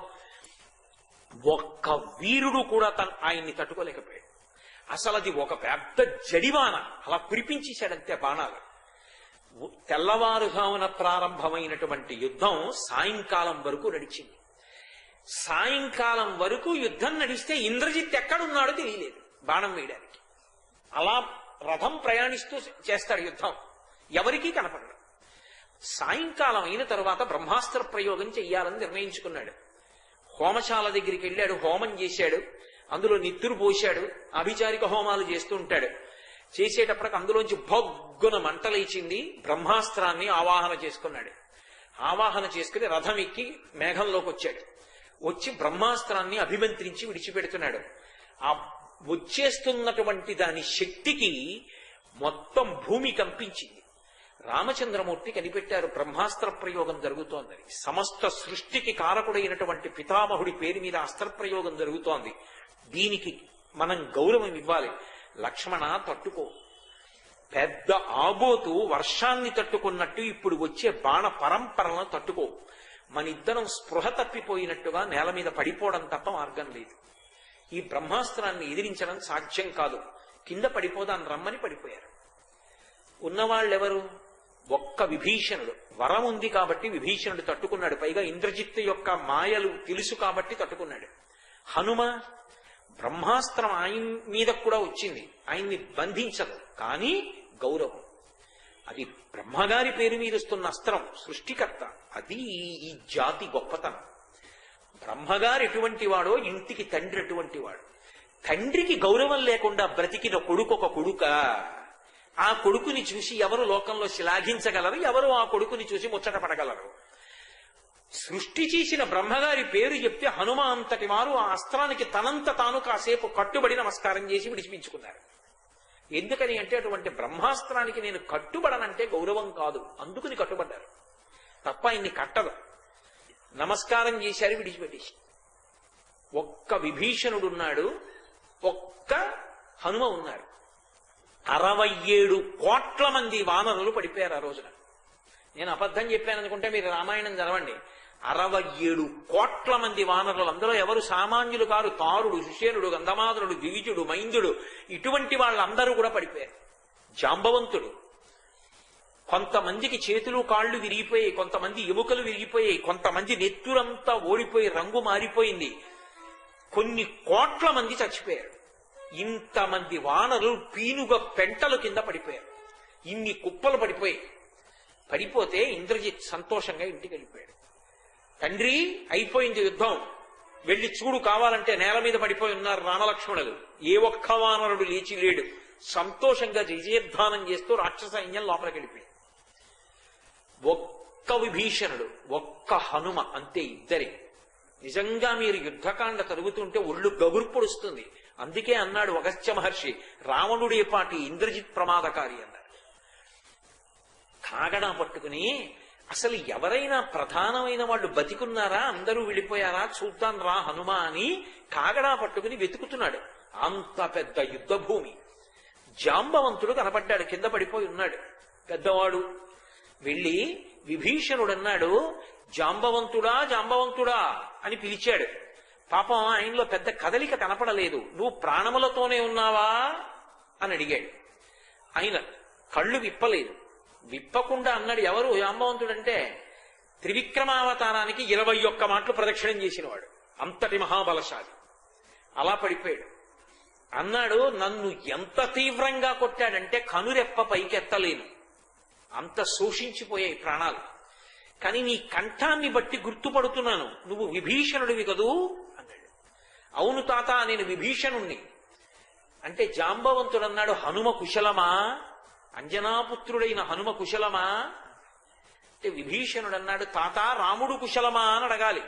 ఒక్క వీరుడు కూడా ఆయన్ని తట్టుకోలేకపోయాడు. అసలు అది ఒక పెద్ద జడివాన అలా కురిపించేశాడంతే బాణాలు. తెల్లవారుజామున ప్రారంభమైనటువంటి యుద్ధం సాయంకాలం వరకు నడిచింది. సాయంకాలం వరకు యుద్ధం నడిస్తే ఇంద్రజిత్ ఎక్కడున్నాడో తెలియలేదు బాణం వేయడానికి. అలా రథం ప్రయాణిస్తూ చేస్తాడు యుద్ధం, ఎవరికీ కనపడడు. సాయంకాలం అయిన తరువాత బ్రహ్మాస్త్ర ప్రయోగం చెయ్యాలని నిర్ణయించుకున్నాడు. హోమశాల దగ్గరికి వెళ్ళాడు, హోమం చేశాడు. అందులో నిత్తురు పోశాడు. అభిచారిక హోమాలు చేస్తూ ఉంటాడు. చేసేటప్పటికి అందులోంచి భగ్గున మంటలేచింది. బ్రహ్మాస్త్రాన్ని ఆవాహన చేసుకున్నాడు. ఆవాహన చేసుకుని రథం ఎక్కి మేఘంలోకి వచ్చాడు. వచ్చి బ్రహ్మాస్త్రాన్ని అభిమంత్రించి విడిచిపెడుతున్నాడు. ఆ వచ్చేస్తున్నటువంటి దాని శక్తికి మొత్తం భూమి కంపించింది. రామచంద్రమూర్తి కనిపెట్టారు బ్రహ్మాస్త్ర ప్రయోగం జరుగుతోందని. సమస్త సృష్టికి కారకుడైనటువంటి పితామహుడి పేరు మీద అస్త్ర ప్రయోగం జరుగుతోంది. దీనికి మనం గౌరవం ఇవ్వాలి. లక్ష్మణ తట్టుకో, పెద్ద ఆబోతు వర్షాన్ని తట్టుకున్నట్టు ఇప్పుడు వచ్చే బాణ పరంపరలను తట్టుకో. మనిద్దరం స్పృహ తప్పిపోయినట్టుగా నేల మీద పడిపోవడం తప్ప మార్గం లేదు. ఈ బ్రహ్మాస్త్రాన్ని ఎదిరించడం సాధ్యం కాదు, కింద పడిపోదాన్ని రమ్మని పడిపోయారు. ఉన్నవాళ్ళెవరు? ఒక్క విభీషణుడు. వరం ఉంది కాబట్టి విభీషణుడు తట్టుకున్నాడు. పైగా ఇంద్రజిత్తు యొక్క మాయలు తెలుసు కాబట్టి తట్టుకున్నాడు. హనుమ బ్రహ్మాస్త్రం ఆయన మీద కూడా వచ్చింది, ఆయన్ని బంధించదు, కానీ గౌరవం. అది బ్రహ్మగారి పేరు మీద వస్తున్న అస్త్రం, సృష్టికర్త. అది ఈ జాతి గొప్పతనం. బ్రహ్మగారు ఎటువంటి వాడో ఇంటికి తండ్రి అటువంటి వాడు. తండ్రికి గౌరవం లేకుండా బ్రతికిన కొడుకు ఒక కొడుక. ఆ కొడుకుని చూసి ఎవరు లోకంలో శ్లాఘించగలరు? ఎవరు ఆ కొడుకుని చూసి ముచ్చట పడగలరు? సృష్టి చేసిన బ్రహ్మగారి పేరు చెప్తే హనుమ అంతటి వారు ఆ అస్త్రానికి తనంత తాను కాసేపు కట్టుబడి నమస్కారం చేసి విడిచిపించుకున్నారు. ఎందుకని అంటే అటువంటి బ్రహ్మాస్త్రానికి నేను కట్టుబడనంటే గౌరవం కాదు, అందుకుని కట్టుబడ్డారు తప్ప ఆయన్ని కట్టదు. నమస్కారం చేశారు, విడిచిపెట్టేసి. ఒక్క విభీషణుడు ఉన్నాడు, ఒక్క హనుమ ఉన్నారు. 67 కోట్ల మంది వానరులు పడిపోయారు ఆ రోజున. నేను అబద్ధం చెప్పాను అనుకుంటే మీరు రామాయణం చదవండి. 67 కోట్ల మంది వానరులు. అందులో ఎవరు సామాన్యులు కారు. తారుడు, సుషేనుడు, గంధమాదనుడు, ద్విజుడు, మైందుడు, ఇటువంటి వాళ్ళందరూ కూడా పడిపోయారు. జాంబవంతుడు. కొంతమందికి చేతులు కాళ్ళు విరిగిపోయాయి, కొంతమంది ఎముకలు విరిగిపోయాయి, కొంతమంది నెత్తురంతా ఓడిపోయి రంగు మారిపోయింది. కొన్ని కోట్ల మంది చచ్చిపోయారు. ఇంతమంది వానరులు పీనుగ పెంటలు కింద పడిపోయారు. ఇన్ని కుప్పలు పడిపోయాయి. పడిపోతే ఇంద్రజిత్ సంతోషంగా ఇంటికి వెళ్ళిపోయాడు. తండ్రి, అయిపోయింది యుద్ధం, వెళ్లి చూడు, కావాలంటే నేల మీద పడిపోయి ఉన్నారు రామలక్ష్మణులు. ఏ ఒక్క వానరుడు లేచి లేడు. సంతోషంగా విజయధ్వానం చేస్తూ రాక్షస సైన్యం లోపలికి వెళ్ళిపోయింది. ఒక్క విభీషణుడు, ఒక్క హనుమ, అంతే ఇద్దరే. నిజంగా మీరు యుద్ధకాండ తరుగుతుంటే ఒళ్ళు గగుర్పొడుస్తుంది. అందుకే అన్నాడు అగస్త్య మహర్షి, రావణుడే పాటి ఇంద్రజిత్ ప్రమాదకారి అన్నాడు. కాగడా పట్టుకుని అసలు ఎవరైనా ప్రధానమైన వాళ్ళు బతికున్నారా, అందరూ వెళ్ళిపోయారా, చూద్దాం రా హనుమ అని కాగడా పట్టుకుని వెతుకుతున్నాడు. అంత పెద్ద యుద్ధ భూమి. జాంబవంతుడు కనపడ్డాడు, కింద పడిపోయి ఉన్నాడు, పెద్దవాడు. వెళ్ళి విభీషణుడు అన్నాడు, జాంబవంతుడా జాంబవంతుడా అని పిలిచాడు. పాపం ఆయనలో పెద్ద కదలిక కనపడలేదు. నువ్వు ప్రాణములతోనే ఉన్నావా అని అడిగాడు. ఆయన కళ్ళు విప్పలేదు. విప్పకుండా అన్నాడు, ఎవరు జాంబవంతుడంటే? త్రివిక్రమావతారానికి 21 మాటలు ప్రదక్షిణం చేసినవాడు, అంతటి మహాబలశాలి. అలా పడిపోయాడు. అన్నాడు, నన్ను ఎంత తీవ్రంగా కొట్టాడంటే కనురెప్ప పైకెత్తలేను, అంత శోషించిపోయాయి ప్రాణాలు. కానీ నీ కంఠాన్ని బట్టి గుర్తుపడుతున్నాను, నువ్వు విభీషణుడివి కదూ అన్నాడు. అవును తాత, నేను విభీషణుణ్ణి అంటే. జాంబవంతుడు అన్నాడు, హనుమ కుశలమా? అంజనాపుత్రుడైన హనుమ కుశలమా అంటే. విభీషణుడు అన్నాడు, తాత రాముడు కుశలమా అని అడగాలి,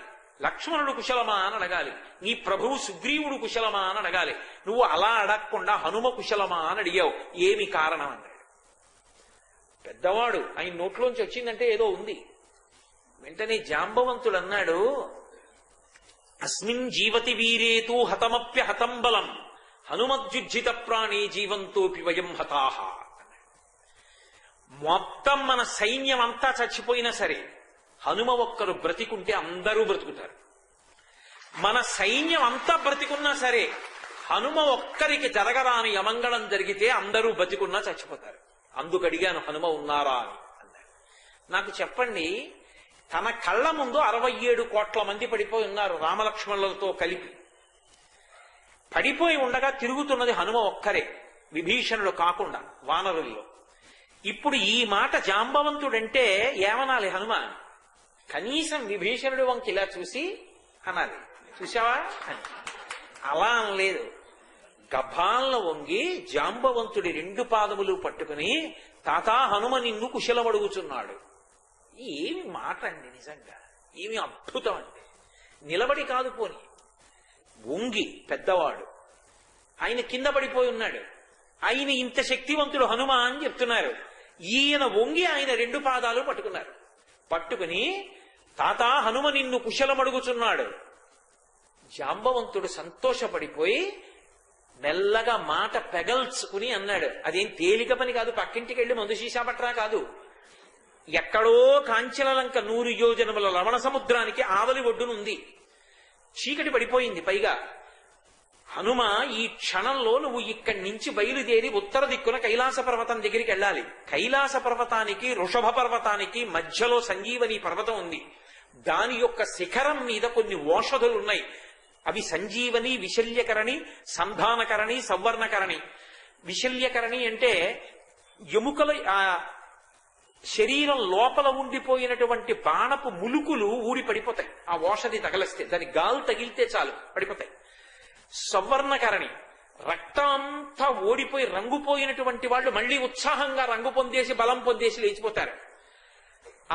లక్ష్మణుడు కుశలమా అని అడగాలి, నీ ప్రభువు సుగ్రీవుడు కుశలమా అని అడగాలి. నువ్వు అలా అడగకుండా హనుమ కుశలమా అని అడిగావు, ఏమి కారణం అన్నాడు. పెద్దవాడు, ఆయన నోట్లోంచి వచ్చిందంటే ఏదో ఉంది. వెంటనే జాంబవంతుడు అన్నాడు, అస్మిన్ జీవతి వీరేతు హతమప్య హతం బలం హనుమద్యుజ్జిత ప్రాణే జీవంతోపి వయం హతాహ. మొత్తం మన సైన్యం అంతా చచ్చిపోయినా సరే హనుమ ఒక్కరు బ్రతికుంటే అందరూ బ్రతుకుతారు. మన సైన్యం అంతా బ్రతికున్నా సరే హనుమ ఒక్కరికి జరగరాని అమంగళం జరిగితే అందరూ బ్రతికున్నా చచ్చిపోతారు. అందుకు అడిగాను, హనుమ ఉన్నారా అని అన్నాడు. నాకు చెప్పండి, తన కళ్ళ ముందు 67 కోట్ల మంది పడిపోయి ఉన్నారు రామలక్ష్మణులతో కలిపి. పడిపోయి ఉండగా తిరుగుతున్నది హనుమ ఒక్కరే, విభీషణుడు కాకుండా వానరుల్లో. ఇప్పుడు ఈ మాట జాంబవంతుడంటే ఏమనాలి హనుమ? కనీసం విభీషణుడి వంకి ఇలా చూసి అనాలి, చూసావా అని. అలా అనలేదు. గభాలను వంగి జాంబవంతుడి 2 పాదములు పట్టుకుని, తాతా హనుమ నిన్ను కుశలమడుగుచున్నాడు. ఏమి మాట అండి, నిజంగా ఏమి అద్భుతం అండి. నిలబడి కాదు, పోని వంగి, పెద్దవాడు. ఆయన కింద పడిపోయి ఉన్నాడు. ఆయన ఇంత శక్తివంతుడు హనుమ అని చెప్తున్నారు. ఈయన వంగి ఆయన 2 పాదాలు పట్టుకున్నారు. పట్టుకుని తాత హనుమ నిన్ను కుశలమడుగుచున్నాడు. జాంబవంతుడు సంతోషపడిపోయి మెల్లగా మాట పెగల్చుకుని అన్నాడు, అదేం తేలిక పని కాదు, పక్కింటికి వెళ్ళి మందు సీసా పట్రా కాదు. ఎక్కడో కాంచనలంక 100 యోజనముల లవణ సముద్రానికి ఆవలి ఒడ్డునుంది. చీకటి పడిపోయింది. పైగా హనుమ ఈ క్షణంలో నువ్వు ఇక్కడి నుంచి బయలుదేరి ఉత్తర దిక్కున కైలాస పర్వతం దగ్గరికి వెళ్ళాలి. కైలాస పర్వతానికి వృషభ పర్వతానికి మధ్యలో సంజీవని పర్వతం ఉంది. దాని యొక్క శిఖరం మీద కొన్ని ఓషధులున్నాయి. అవి సంజీవని, విశల్యకరణి, సంధానకరణి, సవర్ణకరణి. విశల్యకరణి అంటే ఎముకల శరీరం లోపల ఉండిపోయినటువంటి బాణపు ములుకులు ఊడి పడిపోతాయి. ఆ ఓషధి తగలిస్తే, దాని గాలు తగిలితే చాలు పడిపోతాయి. సవర్ణకరణి రక్తం అంతా ఓడిపోయి రంగుపోయినటువంటి వాళ్ళు మళ్ళీ ఉత్సాహంగా రంగు పొందేసి బలం పొందేసి లేచిపోతారు.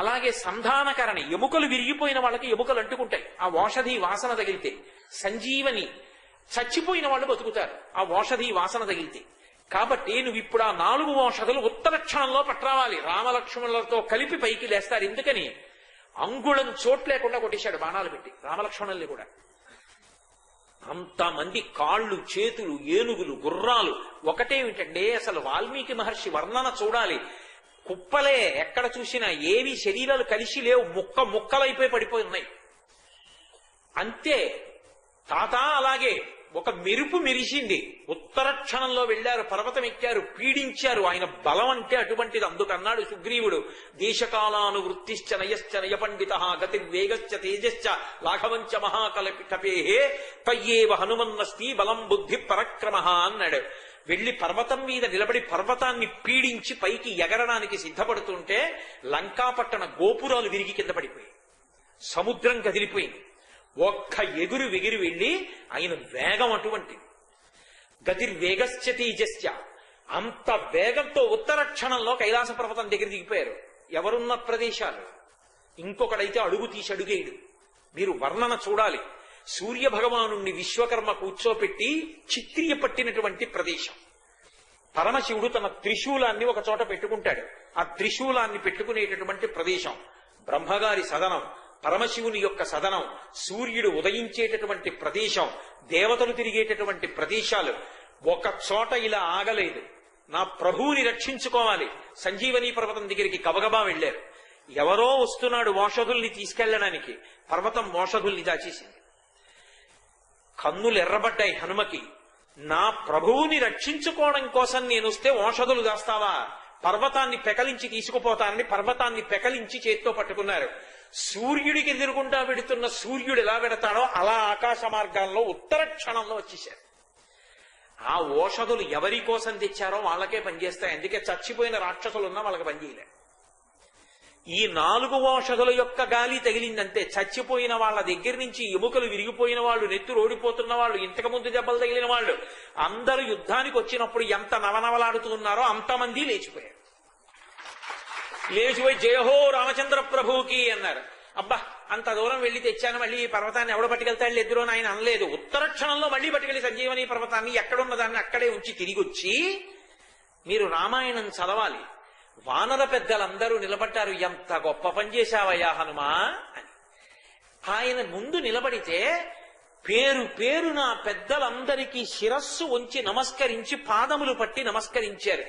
అలాగే సంధానకరణి ఎముకలు విరిగిపోయిన వాళ్ళకి ఎముకలు అంటుకుంటాయి ఆ ఓషధి వాసన తగిలితే. సంజీవని చచ్చిపోయిన వాళ్ళు బతుకుతారు ఆ ఓషధి వాసన తగిలితే. కాబట్టి నువ్వు ఇప్పుడు ఆ 4 ఓషధులు ఉత్తర క్షణంలో పట్రావాలి. రామలక్ష్మణులతో కలిపి పైకి లేస్తారు. ఎందుకని అంగుళం చోటు లేకుండా కొట్టేశాడు బాణాలు పెట్టి రామలక్ష్మణుల్ని కూడా. అంతమంది కాళ్ళు, చేతులు, ఏనుగులు, గుర్రాలు. ఒకటేమిటంటే అసలు వాల్మీకి మహర్షి వర్ణన చూడాలి. కుప్పలే, ఎక్కడ చూసినా ఏవి శరీరాలు కలిసి లేవు, ముక్కలైపోయి పడిపోయి ఉన్నాయి. అంతే తాత అలాగే ఒక మెరుపు మెరిసింది. ఉత్తర క్షణంలో వెళ్లారు, పర్వతం ఎక్కారు, పీడించారు. ఆయన బలం అంటే అటువంటిది. అందుకన్నాడు సుగ్రీవుడు, దేశకాలానువృత్తిశ్చ నయశ్చ నయ పండిత గతిర్వేగశ్చ తేజశ్చ లాఘవంచ మహాకపేహే తయ్యేవ హనుమన్నస్తి బలం బుద్ధి పరక్రమ అన్నాడు. వెళ్లి పర్వతం మీద నిలబడి పర్వతాన్ని పీడించి పైకి ఎగరడానికి సిద్ధపడుతుంటే లంకాపట్టణ గోపురాలు విరిగి కింద పడిపోయి సముద్రం కదిలిపోయింది. ఒక్క ఎగురు వెగిరి వెళ్లి ఆయన వేగం అటువంటి గతిర్వేగశ్చ తేజశ్చ, అంత వేగంతో ఉత్తర క్షణంలో కైలాస పర్వతం దగ్గర దిగిపోయారు. ఎవరున్న ప్రదేశాలు ఇంకొకడైతే అడుగు తీసి అడుగేయుడు. మీరు వర్ణన చూడాలి. సూర్య భగవాను విశ్వకర్మ కూర్చోపెట్టి చిత్రియ పట్టినటువంటి ప్రదేశం. పరమశివుడు తన త్రిశూలాన్ని ఒక చోట పెట్టుకుంటాడు. ఆ త్రిశూలాన్ని పెట్టుకునేటటువంటి ప్రదేశం బ్రహ్మగారి సదనం, పరమశివుని యొక్క సదనం, సూర్యుడు ఉదయించేటటువంటి ప్రదేశం, దేవతలు తిరిగేటటువంటి ప్రదేశాలు. ఒక చోట ఇలా ఆగలేదు. నా ప్రభువుని రక్షించుకోవాలి. సంజీవని పర్వతం దగ్గరికి గబగబా వెళ్లారు. ఎవరో వస్తున్నాడు ఓషధుల్ని తీసుకెళ్లడానికి. పర్వతం ఓషధుల్ని దాచేసింది. కన్నులు ఎర్రబడ్డాయి హనుమకి. నా ప్రభువుని రక్షించుకోవడం కోసం నేను వస్తే ఓషధులు దాస్తావా? పర్వతాన్ని పెకలించి తీసుకుపోతానని పర్వతాన్ని పెకలించి చేత్తో పట్టుకున్నారు. సూర్యుడికి ఎదురుగుండా పెడుతున్న సూర్యుడు ఎలా పెడతాడో అలా ఆకాశ మార్గాల్లో ఉత్తర క్షణంలో వచ్చేశారు. ఆ ఓషధులు ఎవరి కోసం తెచ్చారో వాళ్ళకే పనిచేస్తాయి. అందుకే చచ్చిపోయిన రాక్షసులున్నా వాళ్ళకి పనిచేయలే. ఈ 4 ఓషధుల యొక్క గాలి తగిలిందంటే చచ్చిపోయిన వాళ్ళ దగ్గర నుంచి ఎముకలు విరిగిపోయిన వాళ్ళు, నెత్తురు ఓడిపోతున్న వాళ్ళు, ఇంతకు ముందు దెబ్బలు తగిలిన వాళ్ళు అందరూ యుద్ధానికి వచ్చినప్పుడు ఎంత నవనవలాడుతున్నారో అంతమంది లేచిపోయారు. లేచిపోయి జయహో రామచంద్ర ప్రభువుకి అన్నారు. అబ్బా అంత దూరం వెళ్లి తెచ్చాను, మళ్ళీ ఈ పర్వతాన్ని ఎవడ పట్టుకెళ్తాడు ఎదురో ఆయన అనలేదు. ఉత్తర క్షణంలో మళ్ళీ పట్టుకెళ్లి సంజీవని పర్వతాన్ని ఎక్కడున్న దాన్ని అక్కడే ఉంచి తిరిగి వచ్చి, మీరు రామాయణం చదవాలి. వానర పెద్దలందరూ నిలబడ్డారు. ఎంత గొప్ప పని చేశావయ్యా హనుమా అని. ఆయన ముందు నిలబడితే పేరున పెద్దలందరికీ శిరస్సు వంచి నమస్కరించి పాదములు పట్టి నమస్కరించారు.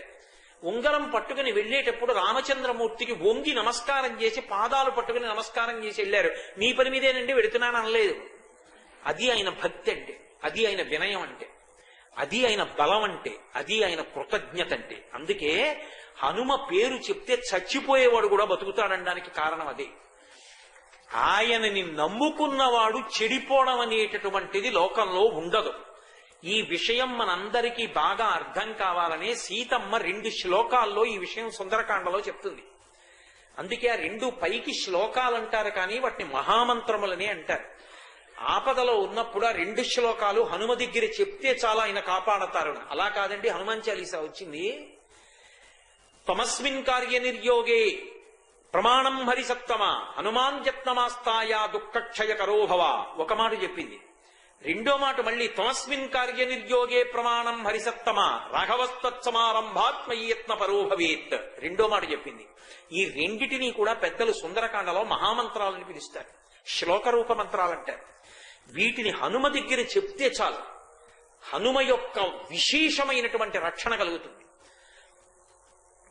ఉంగరం పట్టుకుని వెళ్లేటప్పుడు రామచంద్రమూర్తికి వంగి నమస్కారం చేసి పాదాలు పట్టుకుని నమస్కారం చేసి వెళ్లారు. నీ పని మీదేనండి వెడుతున్నాను అనలేదు. అది ఆయన భక్తి అంటే, అది ఆయన వినయం అంటే, అది ఆయన బలం అంటే, అది ఆయన కృతజ్ఞత అంటే. అందుకే హనుమ పేరు చెప్తే చచ్చిపోయేవాడు కూడా బతుకుతాడనడానికి కారణం అదే. ఆయనని నమ్ముకున్నవాడు చెడిపోవడం అనేటటువంటిది లోకంలో ఉండదు. ఈ విషయం మనందరికీ బాగా అర్థం కావాలనే సీతమ్మ 2 శ్లోకాల్లో ఈ విషయం సుందరకాండలో చెప్తుంది. అందుకే ఆ 2 పైకి శ్లోకాలు అంటారు, కానీ వాటిని మహామంత్రములని అంటారు. ఆపదలో ఉన్నప్పుడు ఆ 2 శ్లోకాలు హనుమ దగ్గర చెప్తే చాలా ఆయన కాపాడతారు. అలా కాదండి, హనుమాన్ చాలీసా వచ్చింది. తమస్మిన్ కార్య నిర్యోగే ప్రమాణం హరిసత్తమ హనుమాన్ యత్నమాస్తాయ దుఃఖక్షయ కరోభవ. ఒక మాట చెప్పింది. రెండో మాట మళ్ళీ తమస్మిన్ కార్య నిర్యోగే ప్రమాణం హరిసత్తమ రాఘవస్తత్సమారంభాత్మయత్న పరోభవేత్ రెండో మాట చెప్పింది. ఈ రెండిటినీ కూడా పెద్దలు సుందరకాండలో మహామంత్రాలని పిలుస్తారు, శ్లోక రూప మంత్రాలంటారు. వీటిని హనుమ దగ్గర చెప్తే చాలు హనుమ యొక్క విశేషమైనటువంటి రక్షణ కలుగుతుంది.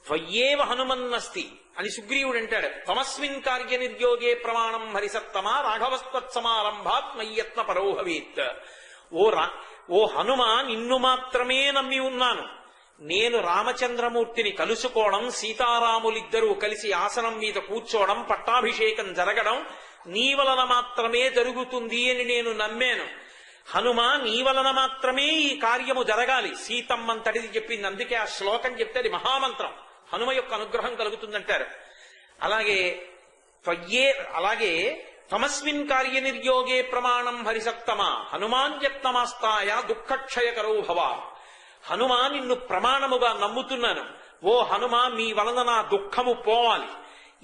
త్వయ్యేవ హనుమన్నస్తి అని సుగ్రీవుడు అంటాడు. తమస్మిన్ కార్య నిర్యోగే ప్రమాణం హరిసత్తమ రాఘవస్తత్సమారంభాత్ మయ్యత్న పరోభవేత్. ఓ హనుమ, నిన్ను మాత్రమే నమ్మి ఉన్నాను. నేను రామచంద్రమూర్తిని కలుసుకోవడం, సీతారాములిద్దరూ కలిసి ఆసనం మీద కూర్చోవడం, పట్టాభిషేకం జరగడం నీ వలన మాత్రమే జరుగుతుంది అని నేను నమ్మాను. హనుమ, నీ వలన మాత్రమే ఈ కార్యము జరగాలి. సీతమ్మంతటిది చెప్పింది, అందుకే ఆ శ్లోకం చెప్తే అది మహామంత్రం, హనుమ యొక్క అనుగ్రహం కలుగుతుందంటారు. అలాగే తమస్మిన్ కార్య నిర్యోగే ప్రమాణం హరిసత్తమ హనుమాన్యత్నమాస్తాయ దుఃఖక్షయకరో భవ. హనుమా, నిన్ను ప్రమాణముగా నమ్ముతున్నాను. ఓ హనుమ, మీ వలన నా దుఃఖము పోవాలి.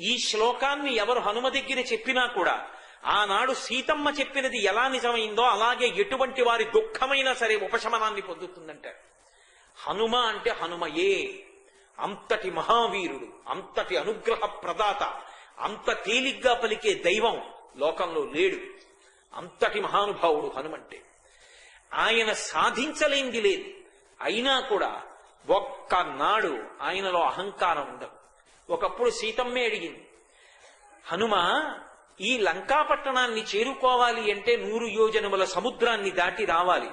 ఈ శ్లోకాన్ని ఎవరు హనుమ దగ్గర చెప్పినా కూడా ఆనాడు సీతమ్మ చెప్పినది ఎలా నిజమైందో అలాగే ఎటువంటి వారి దుఃఖమైనా సరే ఉపశమనాన్ని పొందుతుందంటారు. హనుమ అంటే హనుమయే. అంతటి మహావీరుడు, అంతటి అనుగ్రహ ప్రదాత, అంత తేలిగ్గా పలికే దైవం లోకంలో లేడు. అంతటి మహానుభావుడు హనుమంటే. ఆయన సాధించలేంది లేదు. అయినా కూడా ఒక్కనాడు ఆయనలో అహంకారం ఉండదు. ఒకప్పుడు సీతమ్మే అడిగింది, హనుమ, ఈ లంకాపట్టణాన్ని చేరుకోవాలి అంటే 100 యోజనముల సముద్రాన్ని దాటి రావాలి.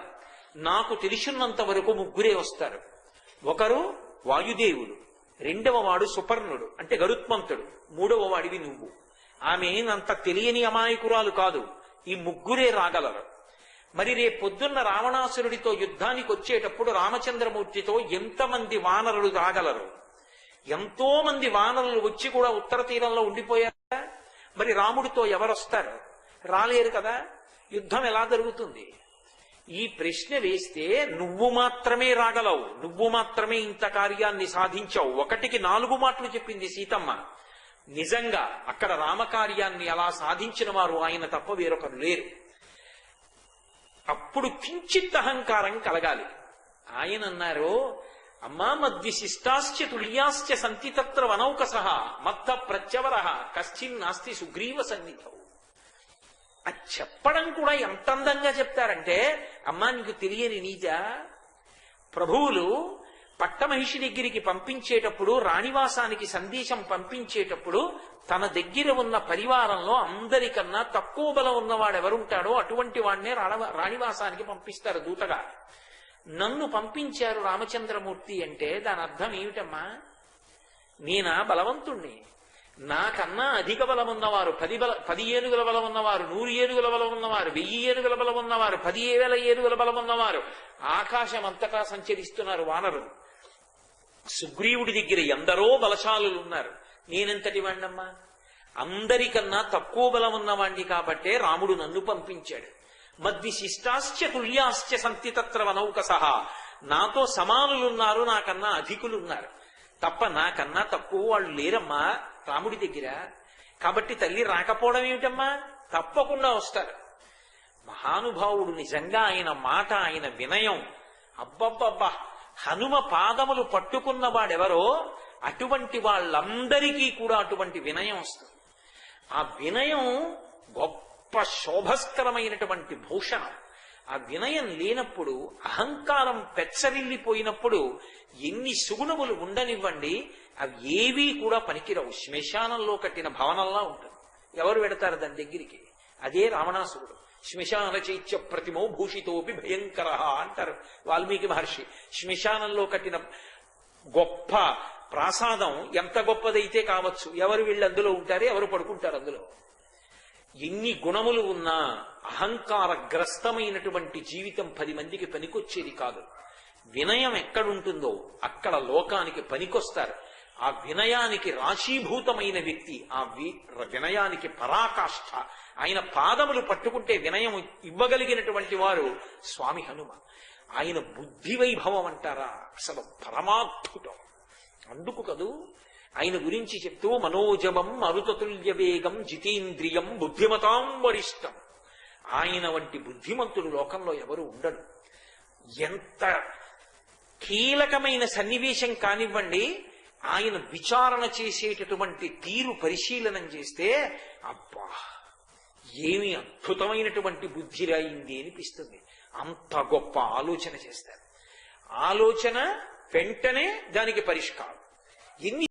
నాకు తెలిసినంత వరకు ముగ్గురే వస్తారు. ఒకరు వాయుదేవుడు, రెండవ వాడు సుపర్ణుడు అంటే గరుత్మంతుడు, మూడవ వాడివి నువ్వు. ఆమె అంత తెలియని అమాయకురాలు కాదు. ఈ ముగ్గురే రాగలరు. మరి రేపొద్దున్న రావణాసురుడితో యుద్ధానికి వచ్చేటప్పుడు రామచంద్రమూర్తితో ఎంతమంది వానరులు రాగలరు? ఎంతో మంది వానరులు వచ్చి కూడా ఉత్తర తీరంలో ఉండిపోయారా? మరి రాముడితో ఎవరొస్తారు? రాలేరు కదా. యుద్ధం ఎలా జరుగుతుంది? ఈ ప్రశ్న వేస్తే నువ్వు మాత్రమే రాగలవు, నువ్వు మాత్రమే ఇంత కార్యాన్ని సాధించావు. 1కి 4 మాటలు చెప్పింది సీతమ్మ. నిజంగా అక్కడ రామకార్యాన్ని అలా సాధించిన వారు ఆయన తప్ప వేరొకరు లేరు. అప్పుడు కించిత్ అహంకారం కలగాలి. ఆయన అన్నారు, అమ్మా, మద్విశిష్టాశ్చ తుల్యాశ్చ సంతి తత్ర వనౌకసః మత్త ప్రత్యవర కశ్చిన్ నాస్తి సుగ్రీవ సన్నిధౌ. అది చెప్పడం కూడా ఎంత అందంగా చెప్తారంటే, అమ్మా, నీకు తెలియని నీజ, ప్రభువులు పట్టమహిషి దగ్గరికి పంపించేటప్పుడు, రాణివాసానికి సందేశం పంపించేటప్పుడు తన దగ్గర ఉన్న పరివారంలో అందరికన్నా తక్కువ బలం ఉన్నవాడు ఎవరుంటాడో అటువంటి వాడినే రాణివాసానికి పంపిస్తారు దూతగా. నన్ను పంపించారు రామచంద్రమూర్తి అంటే దాని అర్థం ఏమిటమ్మా? నేనా బలవంతుణ్ణి? నాకన్నా అధిక బలం ఉన్నవారు, 10 ఏనుగుల బలం ఉన్నవారు, 100 ఏనుగుల బలం ఉన్నవారు, 1000 ఏనుగుల బలం ఉన్నవారు, 10,000 ఏనుగుల బలం ఉన్నవారు ఆకాశం అంతటా సంచరిస్తున్నారు వానరులు. సుగ్రీవుడి దగ్గర ఎందరో బలశాలులు ఉన్నారు. నేనెంతటి వాణ్ణమ్మా? అందరికన్నా తక్కువ బలం ఉన్నవాణ్ణి కాబట్టే రాముడు నన్ను పంపించాడు. మద్విశిష్టాశ్చ తుల్యాశ్చ సంతి తత్ర వనౌకసః. నాతో సమానులున్నారు, నాకన్నా అధికులున్నారు తప్ప నాకన్నా తక్కువ వాళ్ళు లేరమ్మా రాముడి దగ్గర. కాబట్టి తల్లి రాకపోవడం ఏమిటమ్మా? తప్పకుండా వస్తారు. మహానుభావుడు నిజంగా ఆయన మాట, ఆయన వినయం, అబ్బబ్బబ్బా! హనుమ పాదములు పట్టుకున్న వాడెవరో అటువంటి వాళ్ళందరికీ కూడా అటువంటి వినయం వస్తుంది. ఆ వినయం గొప్ప శోభస్కరమైనటువంటి భూషణం. ఆ వినయం లేనప్పుడు, అహంకారం పెచ్చరిల్లిపోయినప్పుడు ఎన్ని సుగుణములు ఉండనివ్వండి, అవి ఏవీ కూడా పనికిరావు. శ్మశానంలో కట్టిన భవనంలా ఉంటుంది. ఎవరు పెడతారు దాని దగ్గరికి? అదే రావణాసురుడు. శ్మశాన చైత్య ప్రతిమో భూషితోపి భయంకర అంటారు వాల్మీకి మహర్షి. శ్మశానంలో కట్టిన గొప్ప ప్రాసాదం ఎంత గొప్పదైతే కావచ్చు, ఎవరు వీళ్ళు అందులో ఉంటారు, ఎవరు పడుకుంటారు అందులో. ఎన్ని గుణములు ఉన్నా అహంకారగ్రస్తమైనటువంటి జీవితం 10 మందికి పనికొచ్చేది కాదు. వినయం ఎక్కడుంటుందో అక్కడ లోకానికి పనికొస్తారు. ఆ వినయానికి రాశీభూతమైన వ్యక్తి, ఆ వినయానికి పరాకాష్ఠ, ఆయన పాదములు పట్టుకుంటే వినయం ఇవ్వగలిగినటువంటి వారు స్వామి హనుమ. ఆయన బుద్ధి వైభవం అంటారా, అసలు పరమాద్భుతం. అందుకు కదూ ఆయన గురించి చెప్తూ మనోజవం మరుతతుల్య వేగం జితేంద్రియం బుద్ధిమతాం వరిష్టం. ఆయన వంటి బుద్ధిమంతుడు లోకంలో ఎవరు ఉండడు. ఎంత కీలకమైన సన్నివేశం కానివ్వండి, ఆయన విచారణ చేసేటటువంటి తీరు పరిశీలనం చేస్తే అబ్బా ఏమి అద్భుతమైనటువంటి బుద్ధి రాయింది అనిపిస్తుంది. అంత గొప్ప ఆలోచన చేస్తారు. ఆలోచన వెంటనే దానికి పరిష్కారం. ఎన్ని